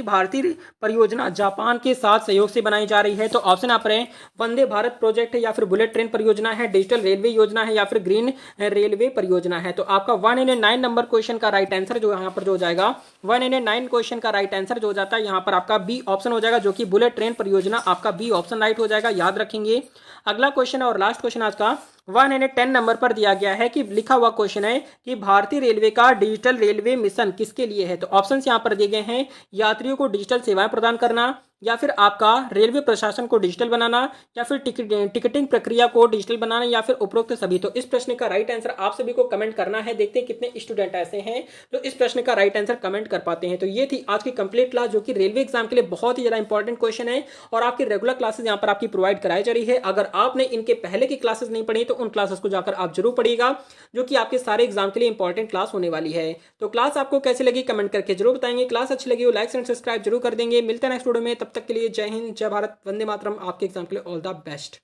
भारतीय परियोजना जापान के साथ सहयोग से बनाई जा रही है। तो ऑप्शन आप रहे वंदे भारत प्रोजेक्ट है, या फिर बुलेट ट्रेन परियोजना है, डिजिटल रेलवे योजना है, या फिर ग्रीन रेलवे परियोजना है। तो आपका 109 नंबर क्वेश्चन का राइट आंसर जो यहाँ पर जो हो जाएगा 109 क्वेश्चन का राइट आंसर जो हो जाता है यहाँ पर आपका बी ऑप्शन हो जाएगा, जो कि बुलेट ट्रेन परियोजना आपका बी ऑप्शन राइट हो जाएगा, याद रखेंगे। अगला क्वेश्चन और लास्ट क्वेश्चन आज का 110 नंबर पर दिया गया है कि लिखा हुआ क्वेश्चन है कि भारतीय रेलवे का डिजिटल रेलवे मिशन किसके लिए है। तो ऑप्शंस यहां पर दिए गए हैं यात्रियों को डिजिटल सेवाएं प्रदान करना, या फिर आपका रेलवे प्रशासन को डिजिटल बनाना, या फिर टिकटिंग प्रक्रिया को डिजिटल बनाना, या फिर उपरोक्त सभी। तो इस प्रश्न का राइट आंसर आप सभी को कमेंट करना है। देखते हैं कितने स्टूडेंट ऐसे हैं जो इस प्रश्न का राइट आंसर कमेंट कर पाते हैं। तो ये थी आज की कंप्लीट क्लास, जो कि रेलवे एग्जाम के लिए बहुत ही ज्यादा इंपॉर्टेंट क्वेश्चन है, और आपकी रेगुलर क्लासेस यहाँ पर आपकी प्रोवाइड कराई जा रही है। अगर आपने इनके पहले की क्लासेस नहीं पढ़ी तो उन क्लासेस को जाकर आप जरूर पढ़िएगा, जो कि आपके सारे एग्जाम के लिए इंपॉर्टेंट क्लास होने वाली है। तो क्लास आपको कैसी लगी कमेंट करके जरूर बताएंगे। क्लास अच्छी लगी हो लाइक एंड सब्सक्राइब जरूर कर देंगे। मिलते हैं नेक्स्ट वीडियो में, तब तक के लिए जय हिंद, जय भारत, वंदे मातरम। आपके एग्जाम के लिए ऑल द बेस्ट।